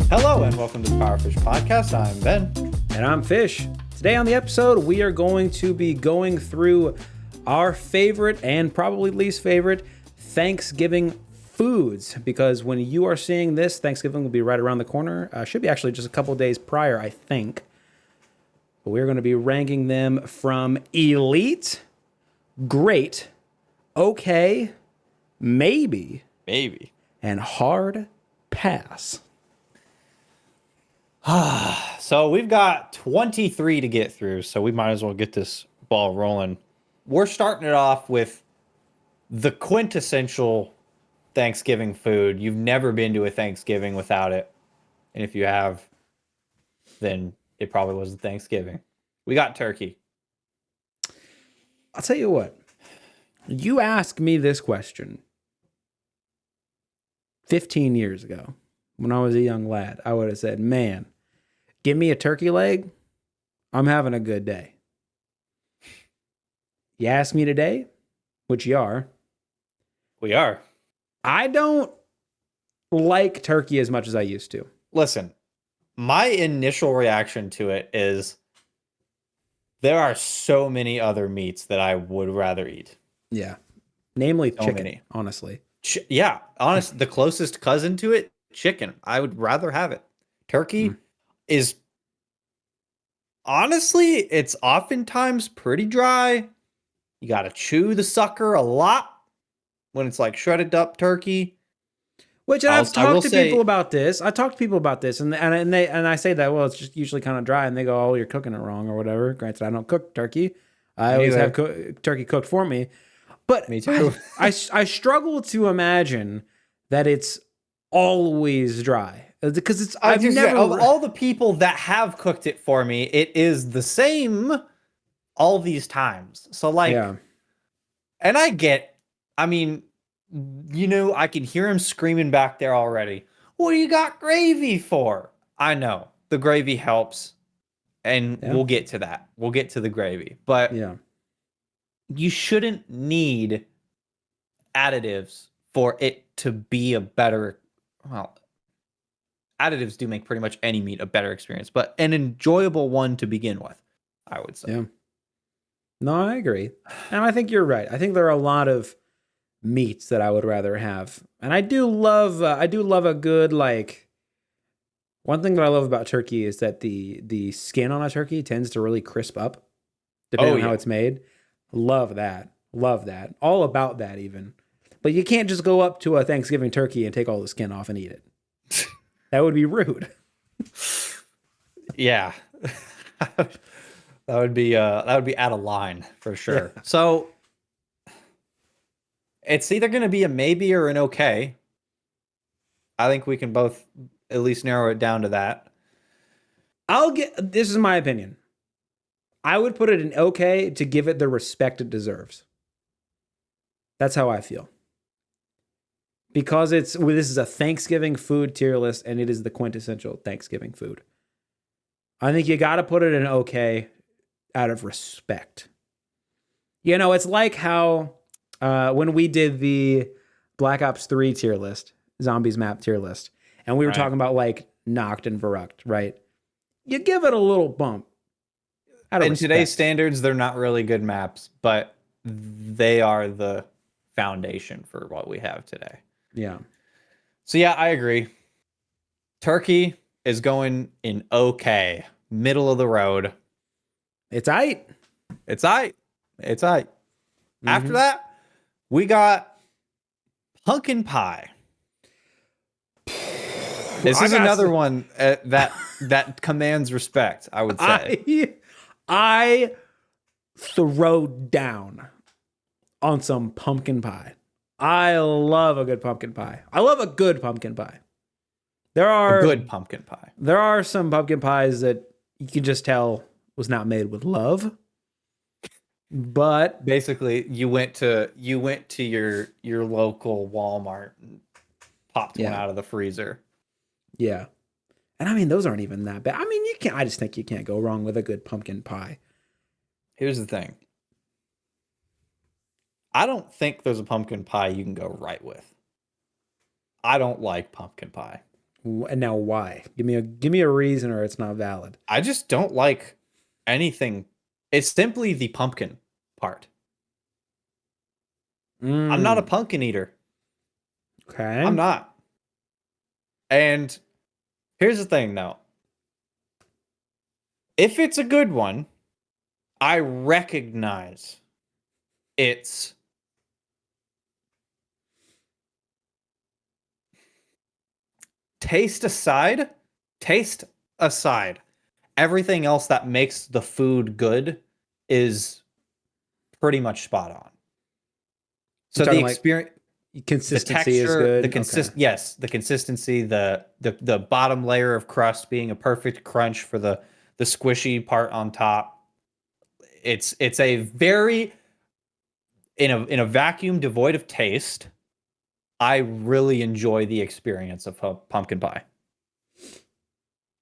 Hello and welcome to the PowerFish podcast. I'm Ben. And I'm Fish. Today on the episode, we are going to be going through our favorite and probably least favorite Thanksgiving foods. Because when you are seeing this, Thanksgiving will be right around the corner. Should be actually just a couple days prior, I think. But we're going to be ranking them from elite, great, okay, maybe, and hard pass. So we've got 23 to get through, so we might as well get this ball rolling. We're starting it off with the quintessential Thanksgiving food. You've never been to a Thanksgiving without it. And if you have, then it probably wasn't Thanksgiving. We got turkey. I'll tell you what. You asked me this question 15 years ago when I was a young lad. I would have said, man, give me a turkey leg. I'm having a good day. You ask me today, which you are. We are. I don't like turkey as much as I used to. Listen, my initial reaction to it is there are so many other meats that I would rather eat. Yeah. Namely So chicken, many. honestly. Yeah, honest, the closest cousin to it, chicken. I would rather have it. Turkey is honestly, it's oftentimes pretty dry. You got to chew the sucker a lot when it's like shredded up turkey. Which I've talked to people about this. I talked to people about this, and I say that, well, it's just usually kind of dry, and they go, oh, you're cooking it wrong or whatever. Granted, I don't cook turkey. I always have turkey cooked for me. But Me too. I struggle to imagine that it's always dry. Because it's I've never of all the people that have cooked it for me, it is the same all these times. So like, yeah. And I mean, I can hear him screaming back there already. What do you got gravy for? I know the gravy helps, and we'll get to that. We'll get to the gravy, but yeah, you shouldn't need additives for it to be a better. Well, additives do make pretty much any meat a better experience, but an enjoyable one to begin with, I would say. Yeah. No, I agree, and I think you're right. I think there are a lot of meats that I would rather have, and I do love a good, like, one thing that I love about turkey is that the skin on a turkey tends to really crisp up depending on how it's made. Love that, all about that even. But you can't just go up to a Thanksgiving turkey and take all the skin off and eat it. That would be rude. Yeah. That would be out of line for sure. Yeah. So it's either going to be a maybe or an okay. I think we can both at least narrow it down to that. This is my opinion. I would put it in okay to give it the respect it deserves. That's how I feel. Because this is a Thanksgiving food tier list, and it is the quintessential Thanksgiving food. I think you got to put it in okay out of respect. It's like how when we did the Black Ops 3 tier list, Zombies map tier list, and we were talking about like Noct and Verrucht, right? You give it a little bump. In today's standards, they're not really good maps, but they are the foundation for what we have today. Yeah. So yeah, I agree. Turkey is going in okay. Middle of the road. It's aight. Mm-hmm. After that, we got pumpkin pie. This is another one that commands respect, I would say. I throw down on some pumpkin pie. I love a good pumpkin pie. There are some pumpkin pies that you can just tell was not made with love. But basically, you went to your local Walmart and popped one out of the freezer. Yeah. And I mean, those aren't even that bad. I mean, I just think you can't go wrong with a good pumpkin pie. Here's the thing. I don't think there's a pumpkin pie you can go right with. I don't like pumpkin pie. And now why? Give me a reason, or it's not valid. I just don't like anything. It's simply the pumpkin part. I'm not a pumpkin eater. Okay. I'm not. And here's the thing, though. If it's a good one, I recognize its taste aside, everything else that makes the food good is pretty much spot on. So the experience, consistency the texture, is good. Yes, the consistency, the bottom layer of crust being a perfect crunch for the squishy part on top. It's a very in a vacuum devoid of taste. I really enjoy the experience of pumpkin pie.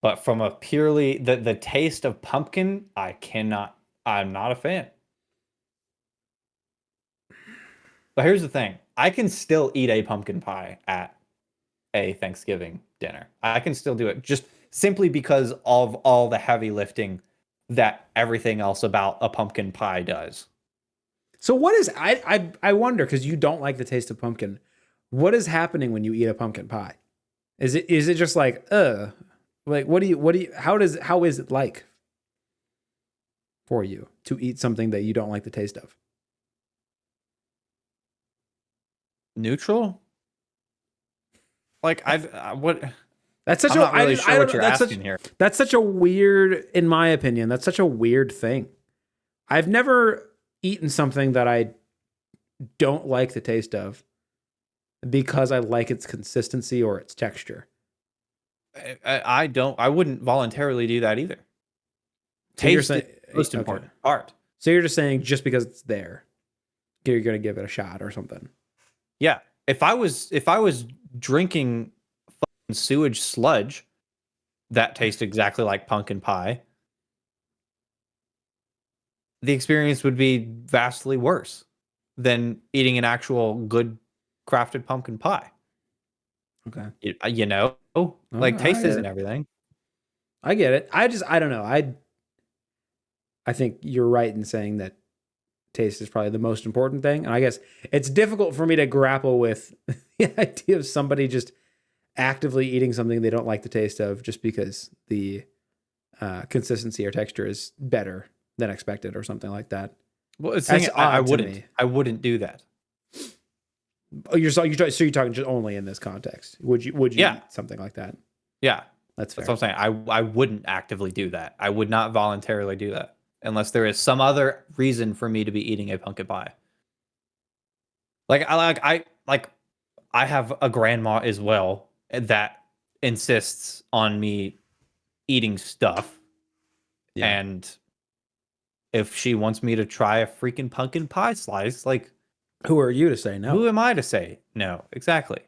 But from a purely the taste of pumpkin, I'm not a fan. But here's the thing. I can still eat a pumpkin pie at a Thanksgiving dinner. I can still do it just simply because of all the heavy lifting that everything else about a pumpkin pie does. So what is I wonder, because you don't like the taste of pumpkin. What is happening when you eat a pumpkin pie? Is it just like like what do you how is it like for you to eat something that you don't like the taste of? Neutral? Like what? That's such I'm not really sure what you're asking here. That's such a weird, in my opinion, that's such a weird thing. I've never eaten something that I don't like the taste of because I like its consistency or its texture. I wouldn't voluntarily do that either. So Taste is the most important part. So you're just saying just because it's there, you're going to give it a shot or something. Yeah. If I was drinking fucking sewage sludge that tastes exactly like pumpkin pie, the experience would be vastly worse than eating an actual good crafted pumpkin pie. Okay. You know, like taste isn't everything. I get it. I don't know. I think you're right in saying that taste is probably the most important thing. And I guess it's difficult for me to grapple with the idea of somebody just actively eating something they don't like the taste of just because the consistency or texture is better than expected or something like that. Well, it's saying I wouldn't do that. Oh, you're talking just only in this context. Would you eat something like that? Yeah. That's fair. That's what I'm saying. I wouldn't actively do that. I would not voluntarily do that unless there is some other reason for me to be eating a pumpkin pie. I have a grandma as well that insists on me eating stuff. Yeah. And if she wants me to try a freaking pumpkin pie slice, like, who are you to say no? Who am I to say no? Exactly.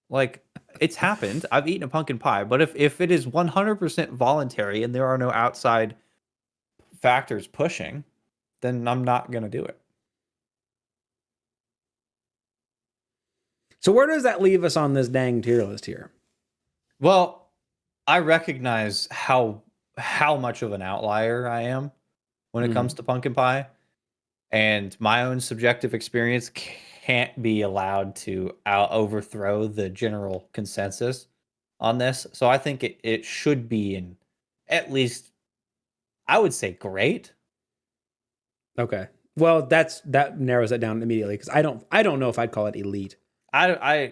Like, it's happened. I've eaten a pumpkin pie, but if it is 100% voluntary and there are no outside factors pushing, then I'm not going to do it. So where does that leave us on this dang tier list here? Well, I recognize how much of an outlier I am when it comes to pumpkin pie, and my own subjective experience can't be allowed to overthrow the general consensus on this. So I think it should be in at least, I would say, great. Okay. Well, that narrows it down immediately because I don't know if I'd call it elite. Yeah.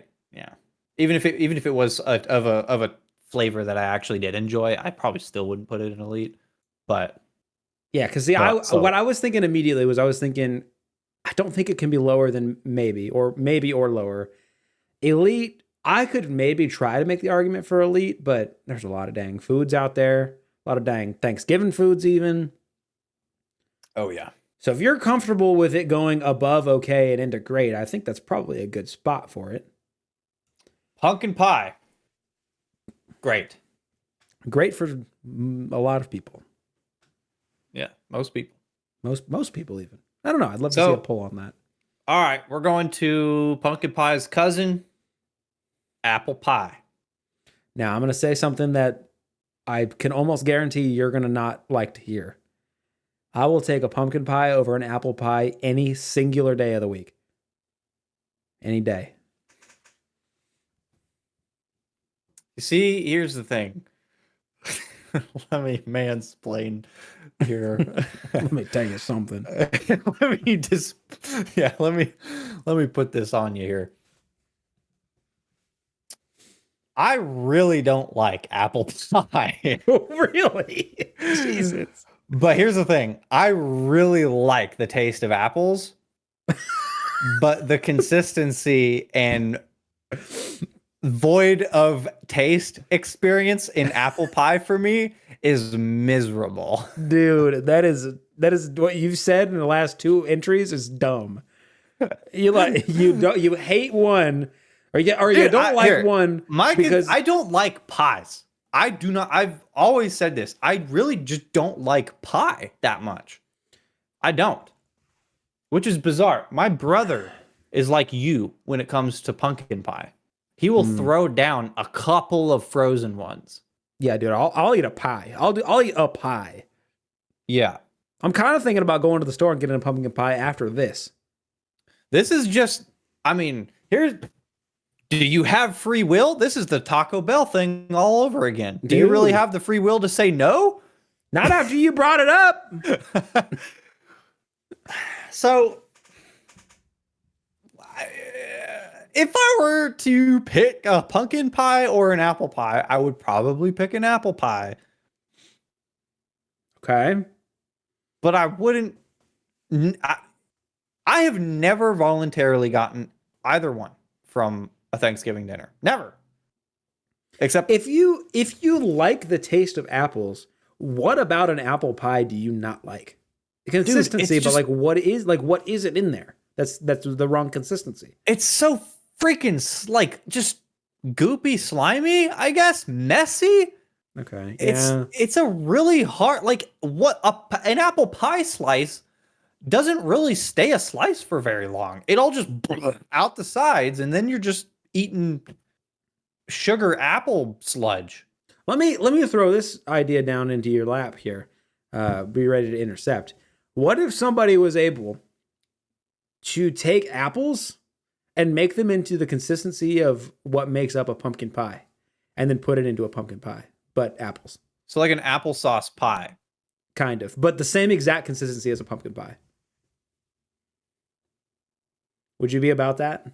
Even if it was of a flavor that I actually did enjoy, I probably still wouldn't put it in elite. But yeah, because what I was thinking immediately was I don't think it can be lower than maybe or lower. Elite, I could maybe try to make the argument for elite, but there's a lot of dang foods out there, a lot of dang Thanksgiving foods even. Oh yeah. So if you're comfortable with it going above okay and into great, I think that's probably a good spot for it. Pumpkin pie. Great. Great for a lot of people. Yeah, most people. Most people even. I don't know. I'd love to see a poll on that. All right, we're going to pumpkin pie's cousin, apple pie. Now, I'm going to say something that I can almost guarantee you're going to not like to hear. I will take a pumpkin pie over an apple pie any singular day of the week. Any day. You see, here's the thing. Let me mansplain here. Let me tell you something. let me put this on you here. I really don't like apple pie. Really? Jesus. But here's the thing. I really like the taste of apples, but the consistency and void of taste experience in apple pie for me is miserable. Dude, that is what you've said in the last 2 entries is dumb. You hate one or you don't like one because I don't like pies. I do not. I've always said this. I really just don't like pie that much. I don't. Which is bizarre. My brother is like you when it comes to pumpkin pie. He will throw down a couple of frozen ones. Yeah, dude, I'll eat a pie. I'll eat a pie. Yeah. I'm kind of thinking about going to the store and getting a pumpkin pie after this. This is just, I mean, do you have free will? This is the Taco Bell thing all over again. Do you really have the free will to say no? Not after you brought it up. So, if I were to pick a pumpkin pie or an apple pie, I would probably pick an apple pie. Okay. But I wouldn't. I have never voluntarily gotten either one from a Thanksgiving dinner. Never. Except if you like the taste of apples, what about an apple pie do you not like? The consistency, but what is it in there? That's the wrong consistency. It's so freaking just goopy, slimy, I guess, messy. Okay. Yeah. It's a really hard an apple pie slice doesn't really stay a slice for very long. It all just out the sides, and then you're just eating sugar apple sludge. Let me throw this idea down into your lap here. Be ready to intercept. What if somebody was able to take apples and make them into the consistency of what makes up a pumpkin pie, and then put it into a pumpkin pie, but apples? So like an applesauce pie. Kind of, but the same exact consistency as a pumpkin pie. Would you be about that?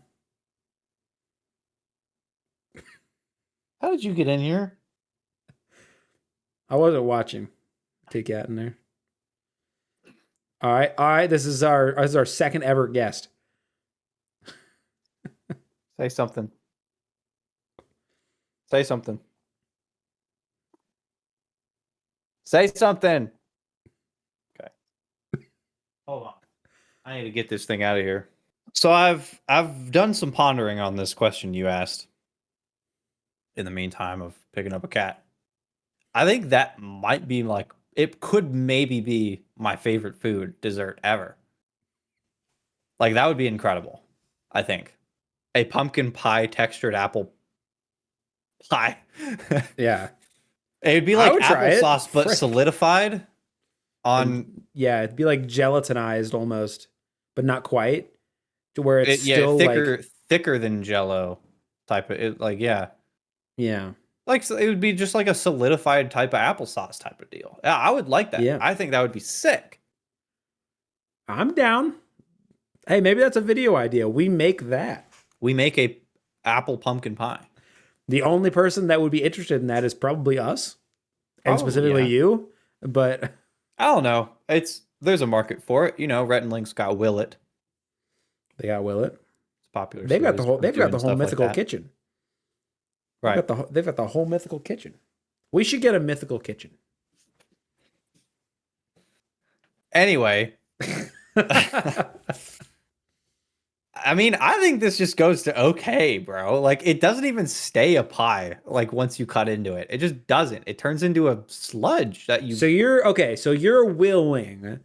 How did you get in here? I wasn't watching. Take that in there. All right. This is our second ever guest. Say something. Say something. Say something. Okay. Hold on. I need to get this thing out of here. So I've done some pondering on this question you asked in the meantime of picking up a cat. I think that might be it could maybe be my favorite food dessert ever. Like that would be incredible. I think a pumpkin pie textured apple pie. Yeah. It'd be like applesauce, but solidified on. Yeah, it'd be like gelatinized almost, but not quite. To where it's still thicker than Jello type of it. Yeah. Like so it would be just like a solidified type of applesauce type of deal. Yeah, I would like that. Yeah. I think that would be sick. I'm down. Hey, maybe that's a video idea. We make that. We make a apple pumpkin pie. The only person that would be interested in that is probably us, and specifically you. But I don't know. There's a market for it. You know, Rhett and Link's got Willet. They got Willet. It's popular. They've got the whole mythical kitchen. Right. They've got the whole mythical kitchen. We should get a mythical kitchen. Anyway. I mean, I think this just goes to okay, bro. Like, it doesn't even stay a pie, like, once you cut into it. It just doesn't. It turns into a sludge that you... So you're willing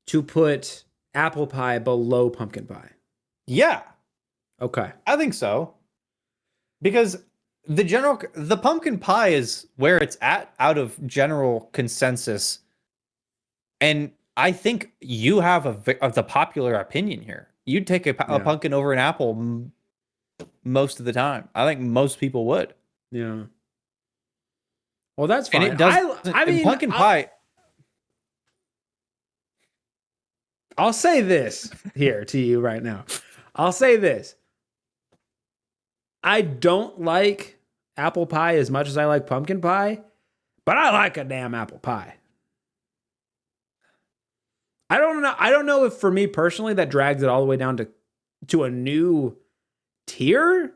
to put apple pie below pumpkin pie? Yeah. Okay. I think so. Because the pumpkin pie is where it's at out of general consensus. And I think you have of the popular opinion here. You'd take a pumpkin over an apple most of the time. I think most people would. Yeah. Well, that's fine. And it does. I mean, pumpkin pie. I'll say this here to you right now. I'll say this. I don't like apple pie as much as I like pumpkin pie, but I like a damn apple pie. I don't know. I don't know if for me personally that drags it all the way down to a new tier,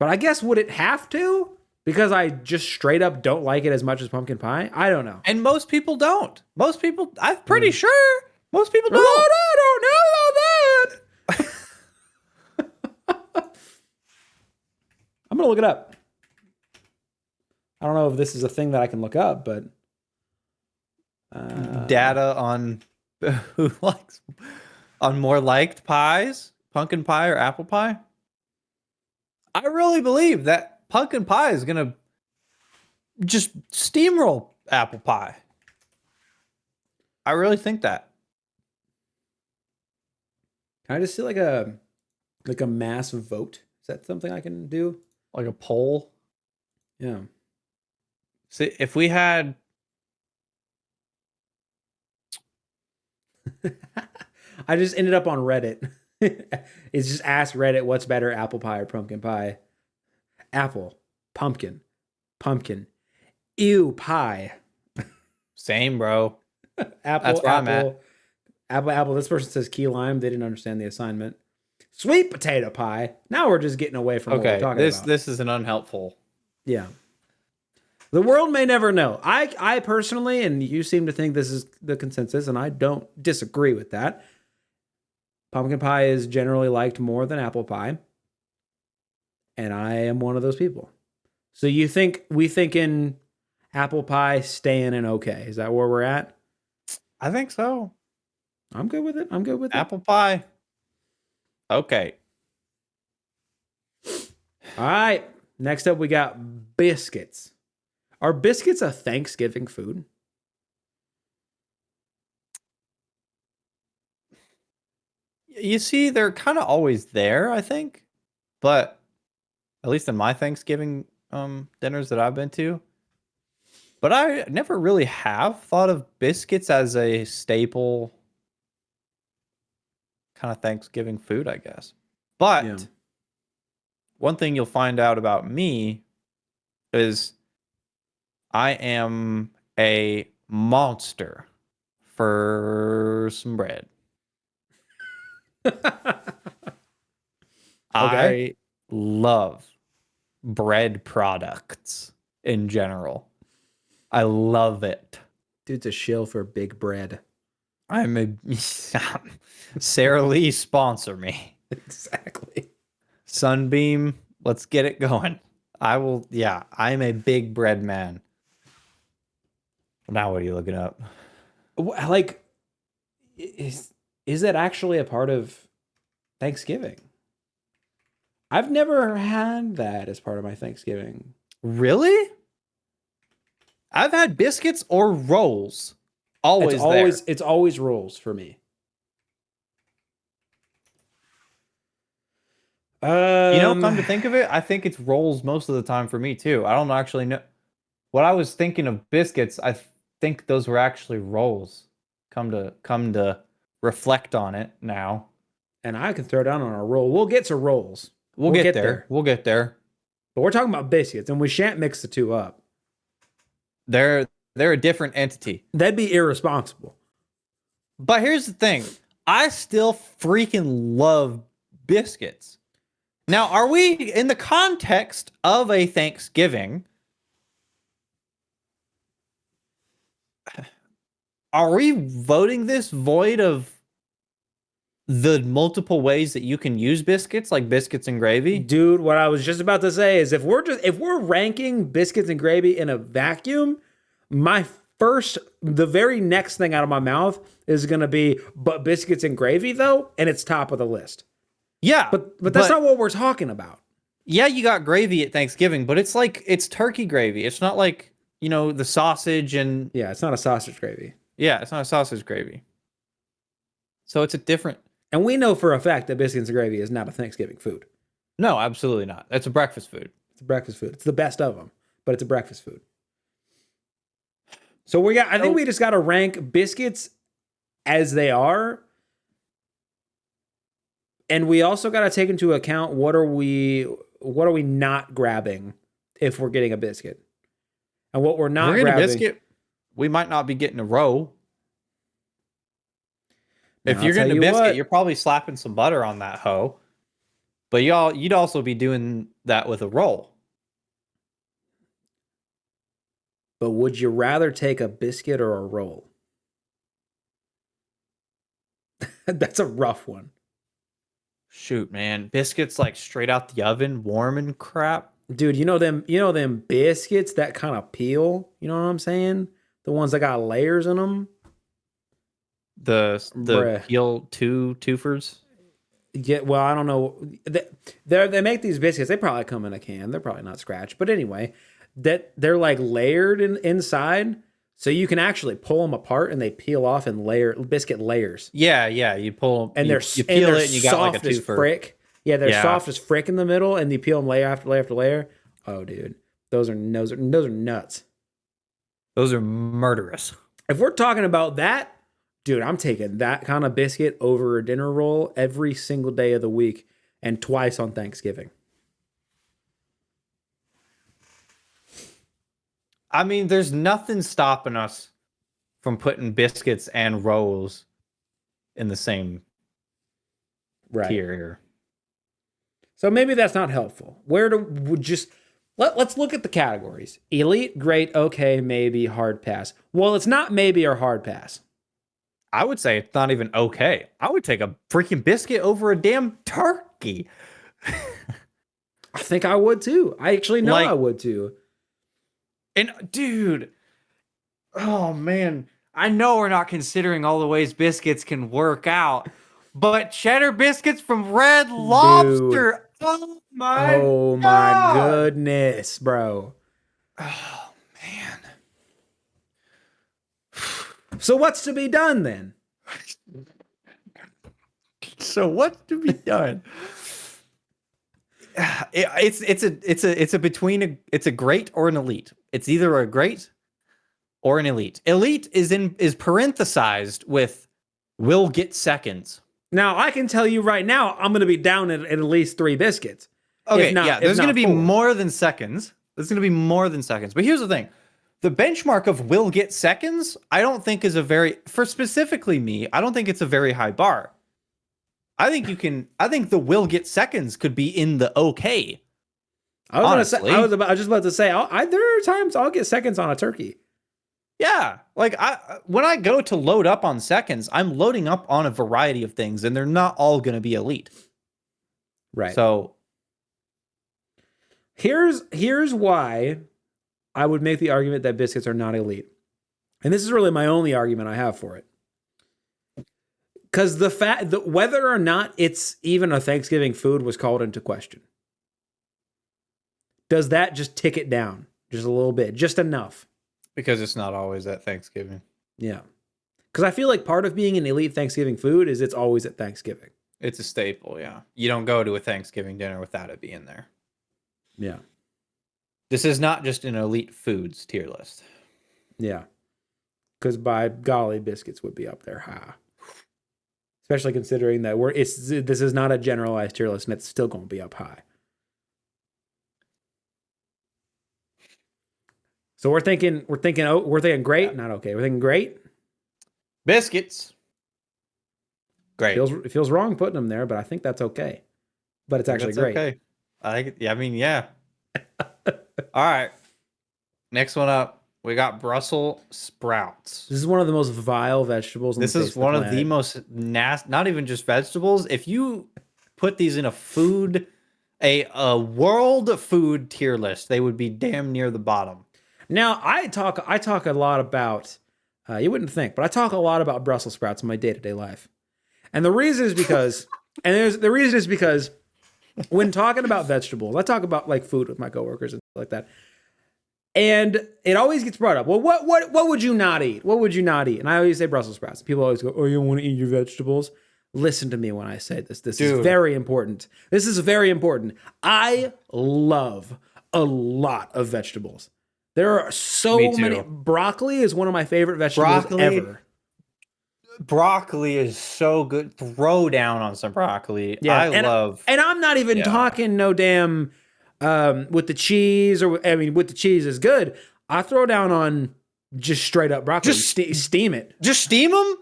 but I guess would it have to? Because I just straight up don't like it as much as pumpkin pie? I don't know. And most people don't. Most people, I'm pretty sure, most people don't. I don't know that. I'm going to look it up. I don't know if this is a thing that I can look up, but... data on who likes, on more liked pies, pumpkin pie or apple pie? I really believe that pumpkin pie is going to just steamroll apple pie. I really think that. Can I just see like a mass vote? Is that something I can do? Like a poll? Yeah. See, if we had... I just ended up on Reddit. It's just ask Reddit what's better, apple pie or pumpkin pie. Apple, pumpkin, ew, pie. Same, bro. Apple, That's where I'm at. Apple. This person says key lime. They didn't understand the assignment. Sweet potato pie. Now we're just getting away from what we're talking about. This is an unhelpful. Yeah. The world may never know. I personally, and you seem to think this is the consensus, and I don't disagree with that. Pumpkin pie is generally liked more than apple pie. And I am one of those people. So we thinking apple pie staying in okay. Is that where we're at? I think so. I'm good with it. Apple pie. Okay. All right. Next up, we got biscuits. Are biscuits a Thanksgiving food? You see, they're kind of always there, I think. But at least in my Thanksgiving dinners that I've been to. But I never really have thought of biscuits as a staple kind of Thanksgiving food, I guess. But one thing you'll find out about me is I am a monster for some bread. I love bread products in general. I love it. Dude's a shill for big bread. I'm a Sara Lee, sponsor me. Exactly. Sunbeam, let's get it going. I will. Yeah, I'm a big bread man. Now, what are you looking up? Like, is that actually a part of Thanksgiving? I've never had that as part of my Thanksgiving. Really? I've had biscuits or rolls. It's always rolls for me. Come to think of it, I think it's rolls most of the time for me too. I don't actually know. What I was thinking of biscuits, I think those were actually rolls. Come to reflect on it now. And I can throw down on a roll. We'll get to rolls. We'll get there. We'll get there. But we're talking about biscuits, and we shan't mix the two up. They're a different entity. That'd be irresponsible. But here's the thing. I still freaking love biscuits. Now, are we in the context of a Thanksgiving? Are we voting this void of the multiple ways that you can use biscuits, like biscuits and gravy? Dude, what I was just about to say is if we're ranking biscuits and gravy in a vacuum, the very next thing out of my mouth is going to be, but biscuits and gravy though, and it's top of the list. Yeah. But that's not what we're talking about. Yeah, you got gravy at Thanksgiving, but it's turkey gravy. It's not like, the sausage and Yeah, it's not a sausage gravy. yeah, it's not a sausage gravy. So it's a different. And we know for a fact that biscuits and gravy is not a Thanksgiving food. No, absolutely not. It's a breakfast food. It's a breakfast food. It's the best of them, but it's a breakfast food. So I think we just got to rank biscuits as they are. And we also got to take into account what are we not grabbing if we're getting a biscuit. And what we're not grabbing. A biscuit, we might not be getting a roll. If you're getting a biscuit, you're probably slapping some butter on that hoe. But you'd also be doing that with a roll. But would you rather take a biscuit or a roll? That's a rough one. Shoot, man. Biscuits like straight out the oven, warm and crap. Dude, you know them biscuits that kind of peel? You know what I'm saying? The ones that got layers in them? The peel twofers. Yeah, well, I don't know. They make these biscuits. They probably come in a can. They're probably not scratched. But anyway, that they're like layered inside, so you can actually pull them apart and they peel off in biscuit layers. Yeah, you pull them and you peel it and you got like a twofer. As frick. Yeah, they're soft as frick in the middle, and you peel them layer after layer after layer. Oh, dude, those are nuts. Those are murderous. If we're talking about that, dude, I'm taking that kind of biscuit over a dinner roll every single day of the week and twice on Thanksgiving. I mean, there's nothing stopping us from putting biscuits and rolls in the same tier here. So maybe that's not helpful. Let's look at the categories. Elite, great, okay, maybe, hard pass. Well, it's not maybe or hard pass. I would say it's not even okay. I would take a freaking biscuit over a damn turkey. I think I would too. I actually know I would too. And dude, oh man, I know we're not considering all the ways biscuits can work out, but cheddar biscuits from Red Lobster. Dude. Oh my goodness, bro. Oh man. So what's to be done then? It's a great or an elite. It's either a great or an elite. Elite is parenthesized with will get seconds. Now I can tell you right now, I'm going to be down at least 3 biscuits. Okay, there's going to be more than seconds. But here's the thing. The benchmark of will get seconds, I don't think is specifically me, I don't think it's a very high bar. I think the will get seconds could be in the okay. I was just about to say, there are times I'll get seconds on a turkey. Yeah, like when I go to load up on seconds, I'm loading up on a variety of things, and they're not all going to be elite. Right. So here's why I would make the argument that biscuits are not elite, and this is really my only argument I have for it. Because the fact that whether or not it's even a Thanksgiving food was called into question. Does that just tick it down just a little bit, just enough? Because it's not always at Thanksgiving. Yeah. Because I feel like part of being an elite Thanksgiving food is it's always at Thanksgiving. It's a staple, yeah. You don't go to a Thanksgiving dinner without it being there. Yeah. This is not just an elite foods tier list. Yeah. Because by golly, biscuits would be up there high. Especially considering that this is not a generalized tier list and it's still going to be up high. So we're thinking great, not okay. We're thinking great. Biscuits. Great. It feels wrong putting them there, but I think that's okay. But it's actually great. Okay. Yeah. All right. Next one up. We got Brussels sprouts. This is one of the most vile vegetables. This is one of the most nasty, not even just vegetables. If you put these in a world food tier list, they would be damn near the bottom. Now, I talk a lot about, you wouldn't think, but I talk a lot about Brussels sprouts in my day-to-day life. And the reason is because, when talking about vegetables, I talk about like food with my coworkers and stuff like that. And it always gets brought up. Well, what would you not eat? What would you not eat? And I always say Brussels sprouts. People always go, "Oh, you don't want to eat your vegetables?" Listen to me when I say this. This is very important. This is very important. I love a lot of vegetables. There are so many. Broccoli is one of my favorite vegetables ever. Broccoli is so good. Throw down on some broccoli. Yeah, and I'm not even talking no damn with the cheese, or I mean with the cheese is good. I throw down on just straight up broccoli. Just steam it. Just steam them.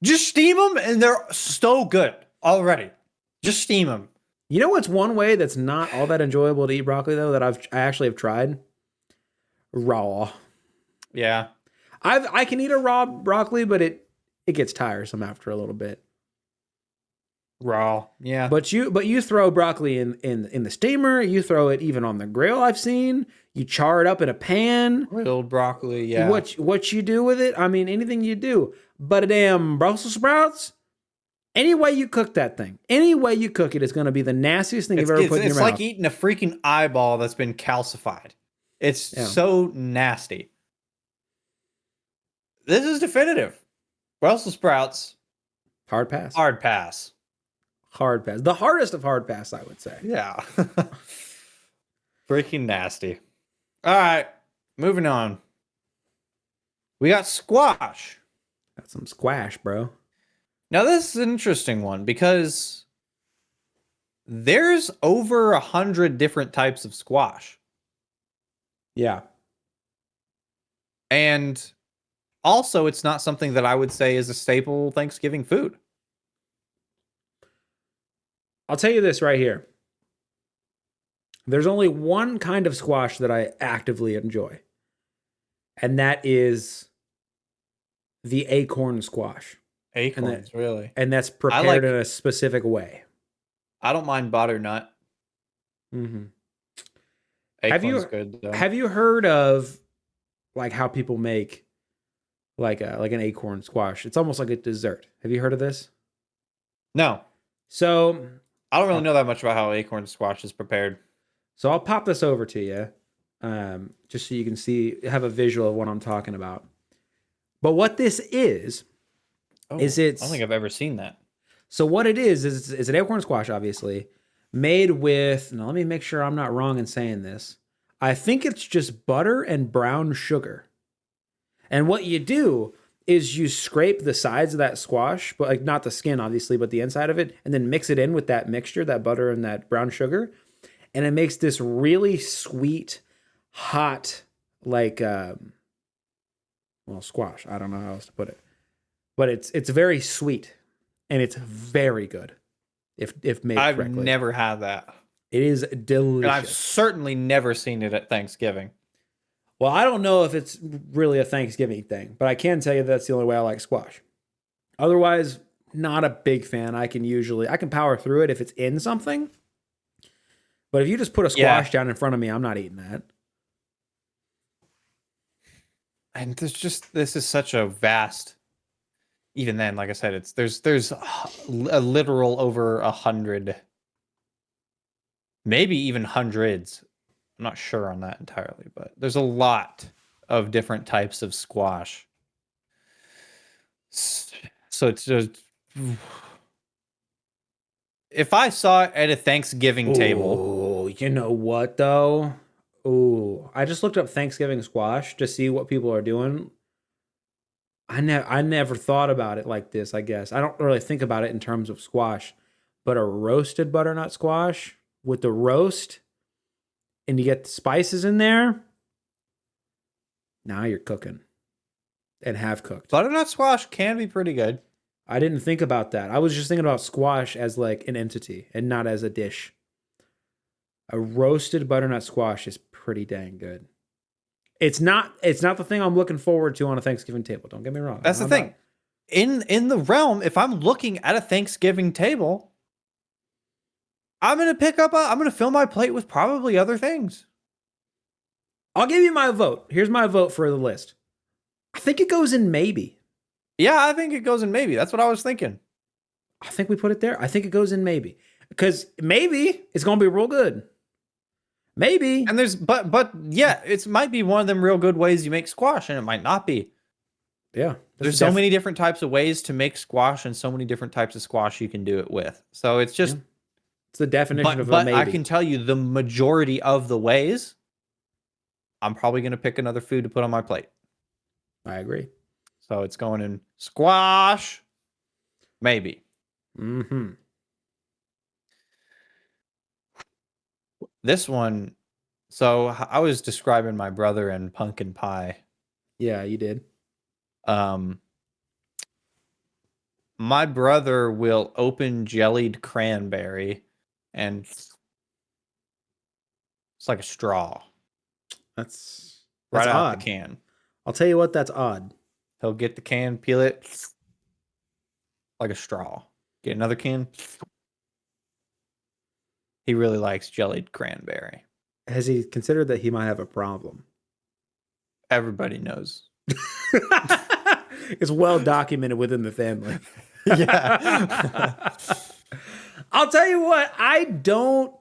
Just steam them, and they're so good already. Just steam them. You know what's one way that's not all that enjoyable to eat broccoli though that I actually have tried? Raw. Yeah. I can eat a raw broccoli, but it gets tiresome after a little bit. Raw. Yeah. But you throw broccoli in the steamer, you throw it even on the grill, I've seen. You char it up in a pan. Grilled broccoli, yeah. What you do with it, I mean anything you do. But a damn Brussels sprouts, any way you cook that thing, any way you cook it is going to be the nastiest thing you've ever put in your mouth. It's like eating a freaking eyeball that's been calcified. It's so nasty. This is definitive. Brussels sprouts. Hard pass. Hard pass. Hard pass. The hardest of hard pass, I would say. Yeah. Freaking nasty. All right. Moving on. We got squash. Got some squash, bro. Now, this is an interesting one because there's over 100 different types of squash. Yeah. And also, it's not something that I would say is a staple Thanksgiving food. I'll tell you this right here. There's only one kind of squash that I actively enjoy. And that is the acorn squash. Acorns, really? And that's prepared in a specific way. I don't mind butternut. Mm-hmm. Acorn's good, though. Have you heard of like how people make like an acorn squash? It's almost like a dessert. Have you heard of this? No. So I don't really know that much about how acorn squash is prepared. So I'll pop this over to you, just so you can have a visual of what I'm talking about. But what this is I don't think I've ever seen that. So what it is an acorn squash, obviously, made with, now let me make sure I'm not wrong in saying this. I think it's just butter and brown sugar. And what you do is you scrape the sides of that squash, but like not the skin, obviously, but the inside of it, and then mix it in with that mixture, that butter and that brown sugar. And it makes this really sweet, hot, like, squash. I don't know how else to put it. But it's very sweet, and it's very good if made correctly. I've never had that. It is delicious. And I've certainly never seen it at Thanksgiving. Well, I don't know if it's really a Thanksgiving thing, but I can tell you that's the only way I like squash. Otherwise, not a big fan. I can power through it if it's in something. But if you just put a squash down in front of me, I'm not eating that. And this is such a vast. Even then, like I said, there's a literal over 100, maybe even hundreds. I'm not sure on that entirely, but there's a lot of different types of squash. So it's just, if I saw it at a Thanksgiving table. You know what though? Oh, I just looked up Thanksgiving squash to see what people are doing. I never thought about it like this, I guess. I don't really think about it in terms of squash, but a roasted butternut squash with the roast, and you get the spices in there. Now you're cooking and have cooked. Butternut squash can be pretty good. I didn't think about that. I was just thinking about squash as like an entity and not as a dish. A roasted butternut squash is pretty dang good. It's not the thing I'm looking forward to on a Thanksgiving table. Don't get me wrong. That's the thing. In the realm, if I'm looking at a Thanksgiving table, I'm going to fill my plate with probably other things. I'll give you my vote. Here's my vote for the list. I think it goes in maybe. Yeah, I think it goes in maybe. That's what I was thinking. I think we put it there. I think it goes in maybe. Because maybe it's going to be real good. Maybe. And but yeah, it might be one of them real good ways you make squash, and it might not be. Yeah. There's so many different types of ways to make squash, and so many different types of squash you can do it with. So it's just, it's the definition of a but maybe. I can tell you the majority of the ways, I'm probably going to pick another food to put on my plate. I agree. So it's going in squash, maybe. Mm-hmm. This one, so I was describing my brother and pumpkin pie. Yeah, you did. My brother will open jellied cranberry, and it's like a straw. That's Right out odd. the can. I'll tell you what, that's odd. He'll get the can, peel it like a straw. Get another can. He really likes jellied cranberry. Has he considered that he might have a problem? Everybody knows. It's well documented within the family. Yeah. I'll tell you what, I don't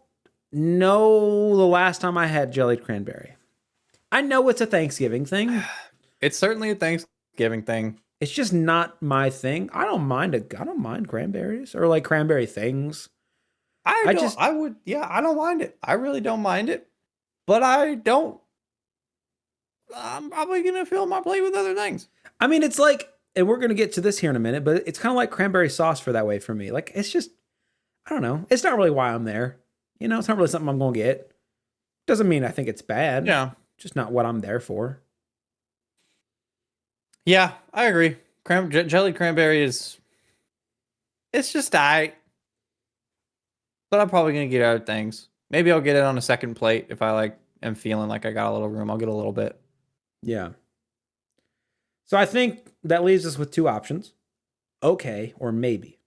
know the last time I had jellied cranberry. I know it's a Thanksgiving thing. It's certainly a Thanksgiving thing. It's just not my thing. I don't mind cranberries or like cranberry things. I don't mind it. I really don't mind it. But I'm probably going to fill my plate with other things. I mean, it's like, and we're going to get to this here in a minute, but it's kind of like cranberry sauce for that way for me. Like, it's just, I don't know. It's not really why I'm there. You know, it's not really something I'm going to get. Doesn't mean I think it's bad. Yeah. Just not what I'm there for. Yeah, I agree. Jellied cranberry it's just but I'm probably going to get other things. Maybe I'll get it on a second plate if I am feeling like I got a little room. I'll get a little bit. Yeah. So I think that leaves us with two options. Okay, or maybe.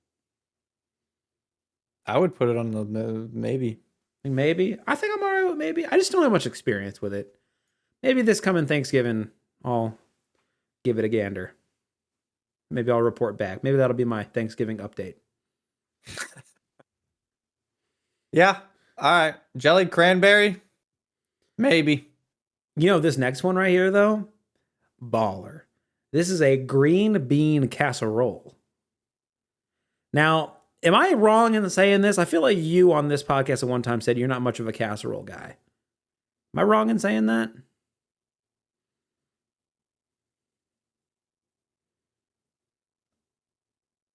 I would put it on the maybe. Maybe. I think I'm all right with maybe. I just don't have much experience with it. Maybe this coming Thanksgiving, I'll give it a gander. Maybe I'll report back. Maybe that'll be my Thanksgiving update. Yeah. All right. Jellied cranberry? Maybe. You know, this next one right here, though? Baller. This is a green bean casserole. Now, am I wrong in saying this? I feel like you on this podcast at one time said you're not much of a casserole guy. Am I wrong in saying that?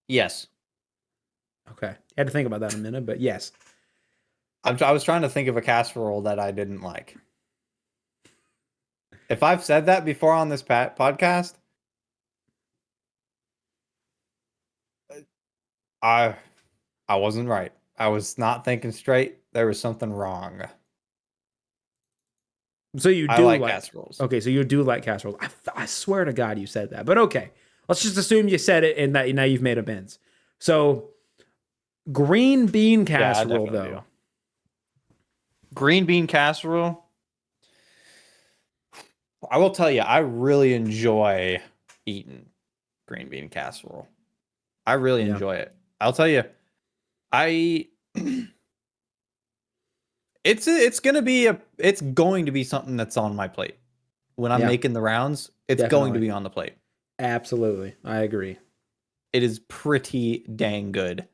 Yes. Okay. I had to think about that a minute, but yes. I was trying to think of a casserole that I didn't like. If I've said that before on this podcast, I wasn't right. I was not thinking straight. There was something wrong. So you do I like casseroles. Okay, so you do like casseroles. I swear to God you said that. But okay. Let's just assume you said it and that now you've made amends. So green bean casserole though. Do. Green bean casserole. I will tell you, I really enjoy eating green bean casserole. I really enjoy it. I'll tell you, it's going to be something that's on my plate. When I'm making the rounds, it's going to be on the plate. Absolutely. I agree. It is pretty dang good.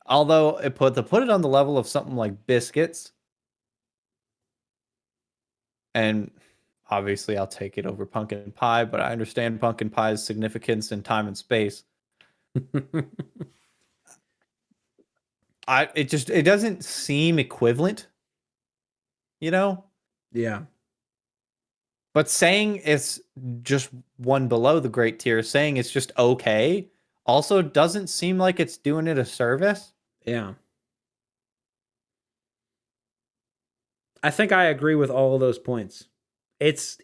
Although to put it on the level of something like biscuits, and obviously I'll take it over pumpkin pie, but I understand pumpkin pie's significance in time and space. It doesn't seem equivalent, you know? Yeah. But saying it's just one below the great tier, saying it's just okay, also doesn't seem like it's doing it a service. Yeah. I think I agree with all of those points. It's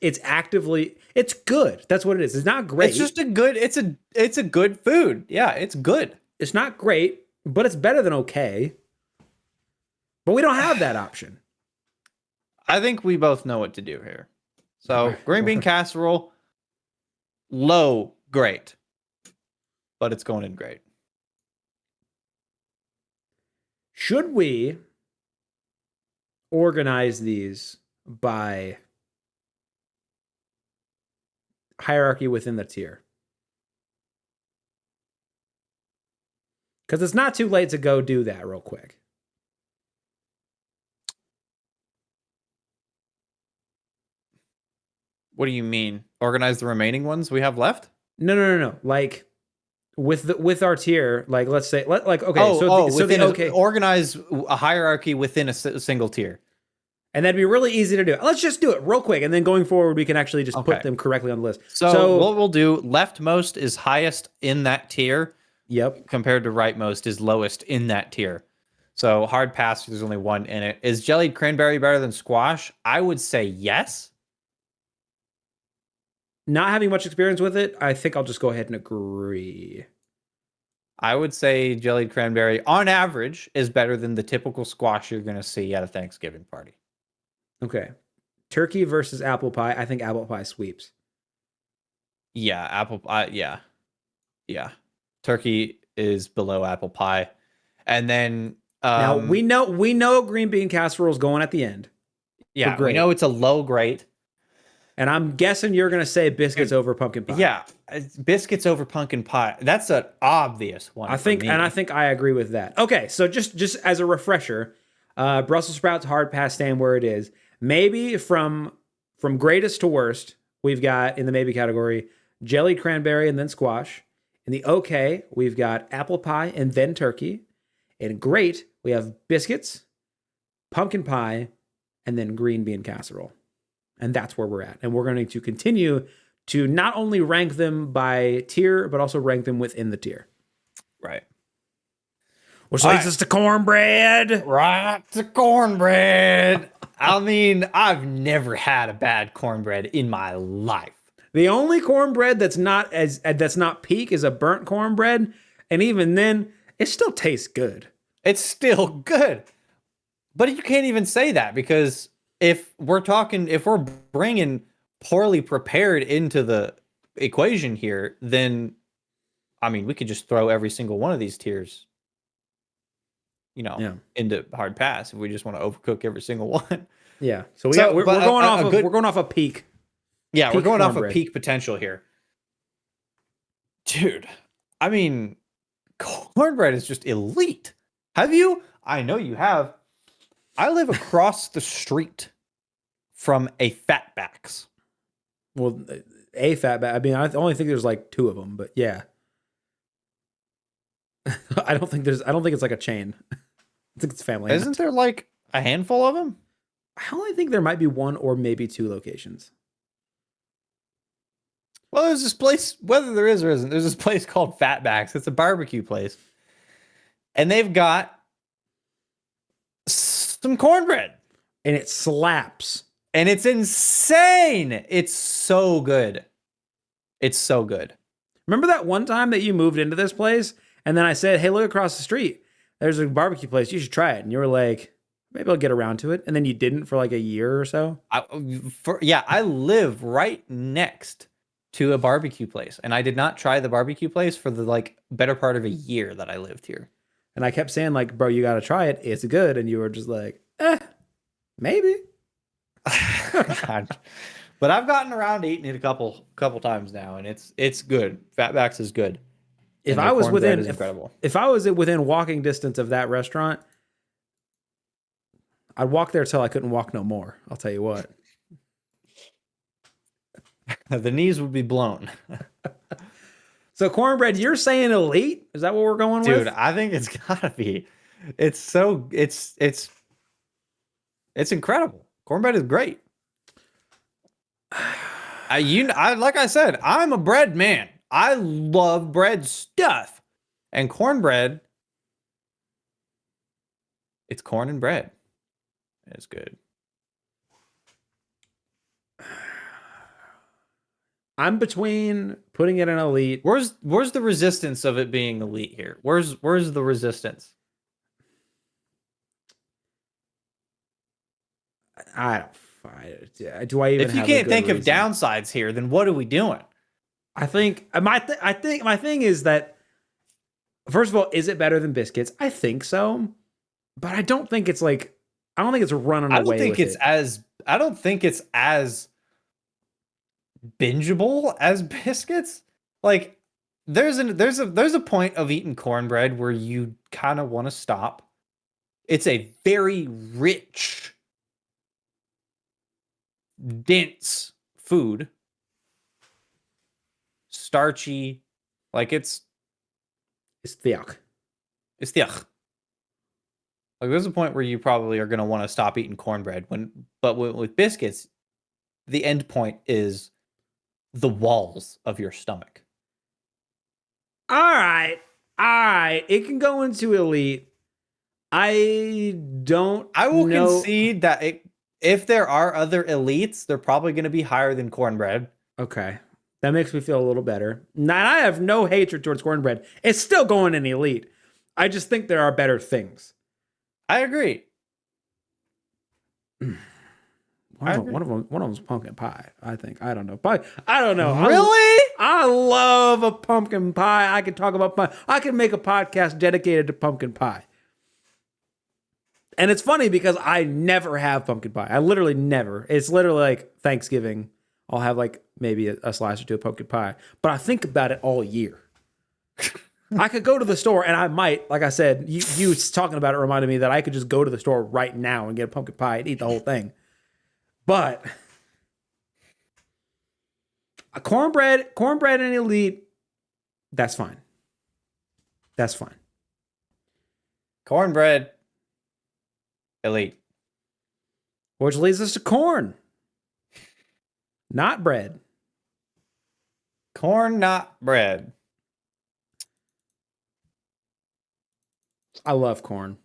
good. That's what it is. It's not great. It's just it's a good food. Yeah, it's good. It's not great, but it's better than okay. But we don't have that option. I think we both know what to do here. So green bean casserole, low, great. but it's going in great. Should we organize these by hierarchy within the tier? Because it's not too late to go do that real quick. What do you mean? Organize the remaining ones we have left? No. Like with our tier, like let's say okay. Organize a hierarchy within a single tier. And that'd be really easy to do. Let's just do it real quick. And then going forward, we can actually just put them correctly on the list. So what we'll do, leftmost is highest in that tier. Yep. Compared to rightmost is lowest in that tier. So hard pass, there's only one in it. Is jellied cranberry better than squash? I would say yes. Not having much experience with it, I think I'll just go ahead and agree. I would say jellied cranberry, on average, is better than the typical squash you're going to see at a Thanksgiving party. Okay. Turkey versus apple pie. I think apple pie sweeps. Yeah, apple pie. Yeah. Turkey is below apple pie. And then... now, we know green bean casserole is going at the end. Yeah, we know it's a low grade. And I'm guessing you're going to say biscuits over pumpkin pie. Yeah, biscuits over pumpkin pie. That's an obvious one. I think I agree with that. Okay, so just as a refresher, Brussels sprouts hard pass staying where it is. Maybe from greatest to worst, we've got in the maybe category jellied cranberry and then squash. In the okay, we've got apple pie and then turkey. In great, we have biscuits, pumpkin pie, and then green bean casserole. And that's where we're at. And we're going to continue to not only rank them by tier, but also rank them within the tier. Right. Which leads us to cornbread. Right to cornbread. I mean, I've never had a bad cornbread in my life. The only cornbread that's not peak is a burnt cornbread. And even then, it still tastes good. It's still good. But you can't even say that because... If we're bringing poorly prepared into the equation here, then, I mean, we could just throw every single one of these tiers, into hard pass if we just want to overcook every single one. Yeah. So we're going off a peak. Yeah, we're going off a peak potential here. Dude, I mean, cornbread is just elite. Have you? I know you have. I live across the street from a Fatbacks. Well, a Fatback. I mean, I only think there's like 2 of them, but yeah. I don't think it's like a chain. I think it's family. Isn't there like a handful of them? I only think there might be 1 or maybe 2 locations. Well, there's this place, whether there is or isn't, there's this place called Fatbacks. It's a barbecue place. And they've got some cornbread. And it slaps. And it's insane. It's so good. It's so good. Remember that one time that you moved into this place? And then I said, hey, look across the street. There's a barbecue place. You should try it. And you were like, maybe I'll get around to it. And then you didn't for like a year or so. I live right next to a barbecue place. And I did not try the barbecue place for the like better part of a year that I lived here. And I kept saying like, bro, you got to try it. It's good. And you were just like, maybe. But I've gotten around to eating it a couple times now, and it's good. Fatbacks is good. If I was within walking distance of that restaurant, I'd walk there till I couldn't walk no more. I'll tell you what. The knees would be blown. So cornbread, you're saying elite? Is that what we're going with? Dude, I think it's gotta be. It's incredible. Cornbread is great. Like I said, I'm a bread man. I love bread stuff. And cornbread, it's corn and bread. It's good. I'm between putting it in elite. Where's the resistance of it being elite here? Where's the resistance? Do I even? If you can't think of downsides here, then what are we doing? I think my thing is that First of all, is it better than biscuits? I think so, but I don't think it's like I don't think it's running I don't away think with it's it. I don't think it's as bingeable as biscuits. Like there's a point of eating cornbread where you kind of want to stop. It's a very rich, dense food. Starchy, like it's thick. It's thick. Like there's a point where you probably are going to want to stop eating cornbread but with biscuits, the end point is the walls of your stomach. All right. It can go into elite. I will know. concede that if there are other elites, they're probably going to be higher than cornbread. Okay. That makes me feel a little better. Now, I have no hatred towards cornbread. It's still going in elite. I just think there are better things. I agree. One of them's pumpkin pie, I think. I don't know. I don't know. Really? I love a pumpkin pie. I could talk about pie. I could make a podcast dedicated to pumpkin pie. And it's funny because I never have pumpkin pie. I literally never. It's literally like Thanksgiving. I'll have like maybe a slice or two of pumpkin pie. But I think about it all year. I could go to the store and I might, like I said, you talking about it reminded me that I could just go to the store right now and get a pumpkin pie and eat the whole thing. But a cornbread and elite, that's fine. That's fine. Cornbread, elite. Which leads us to corn. Not bread. Corn, not bread. I love corn.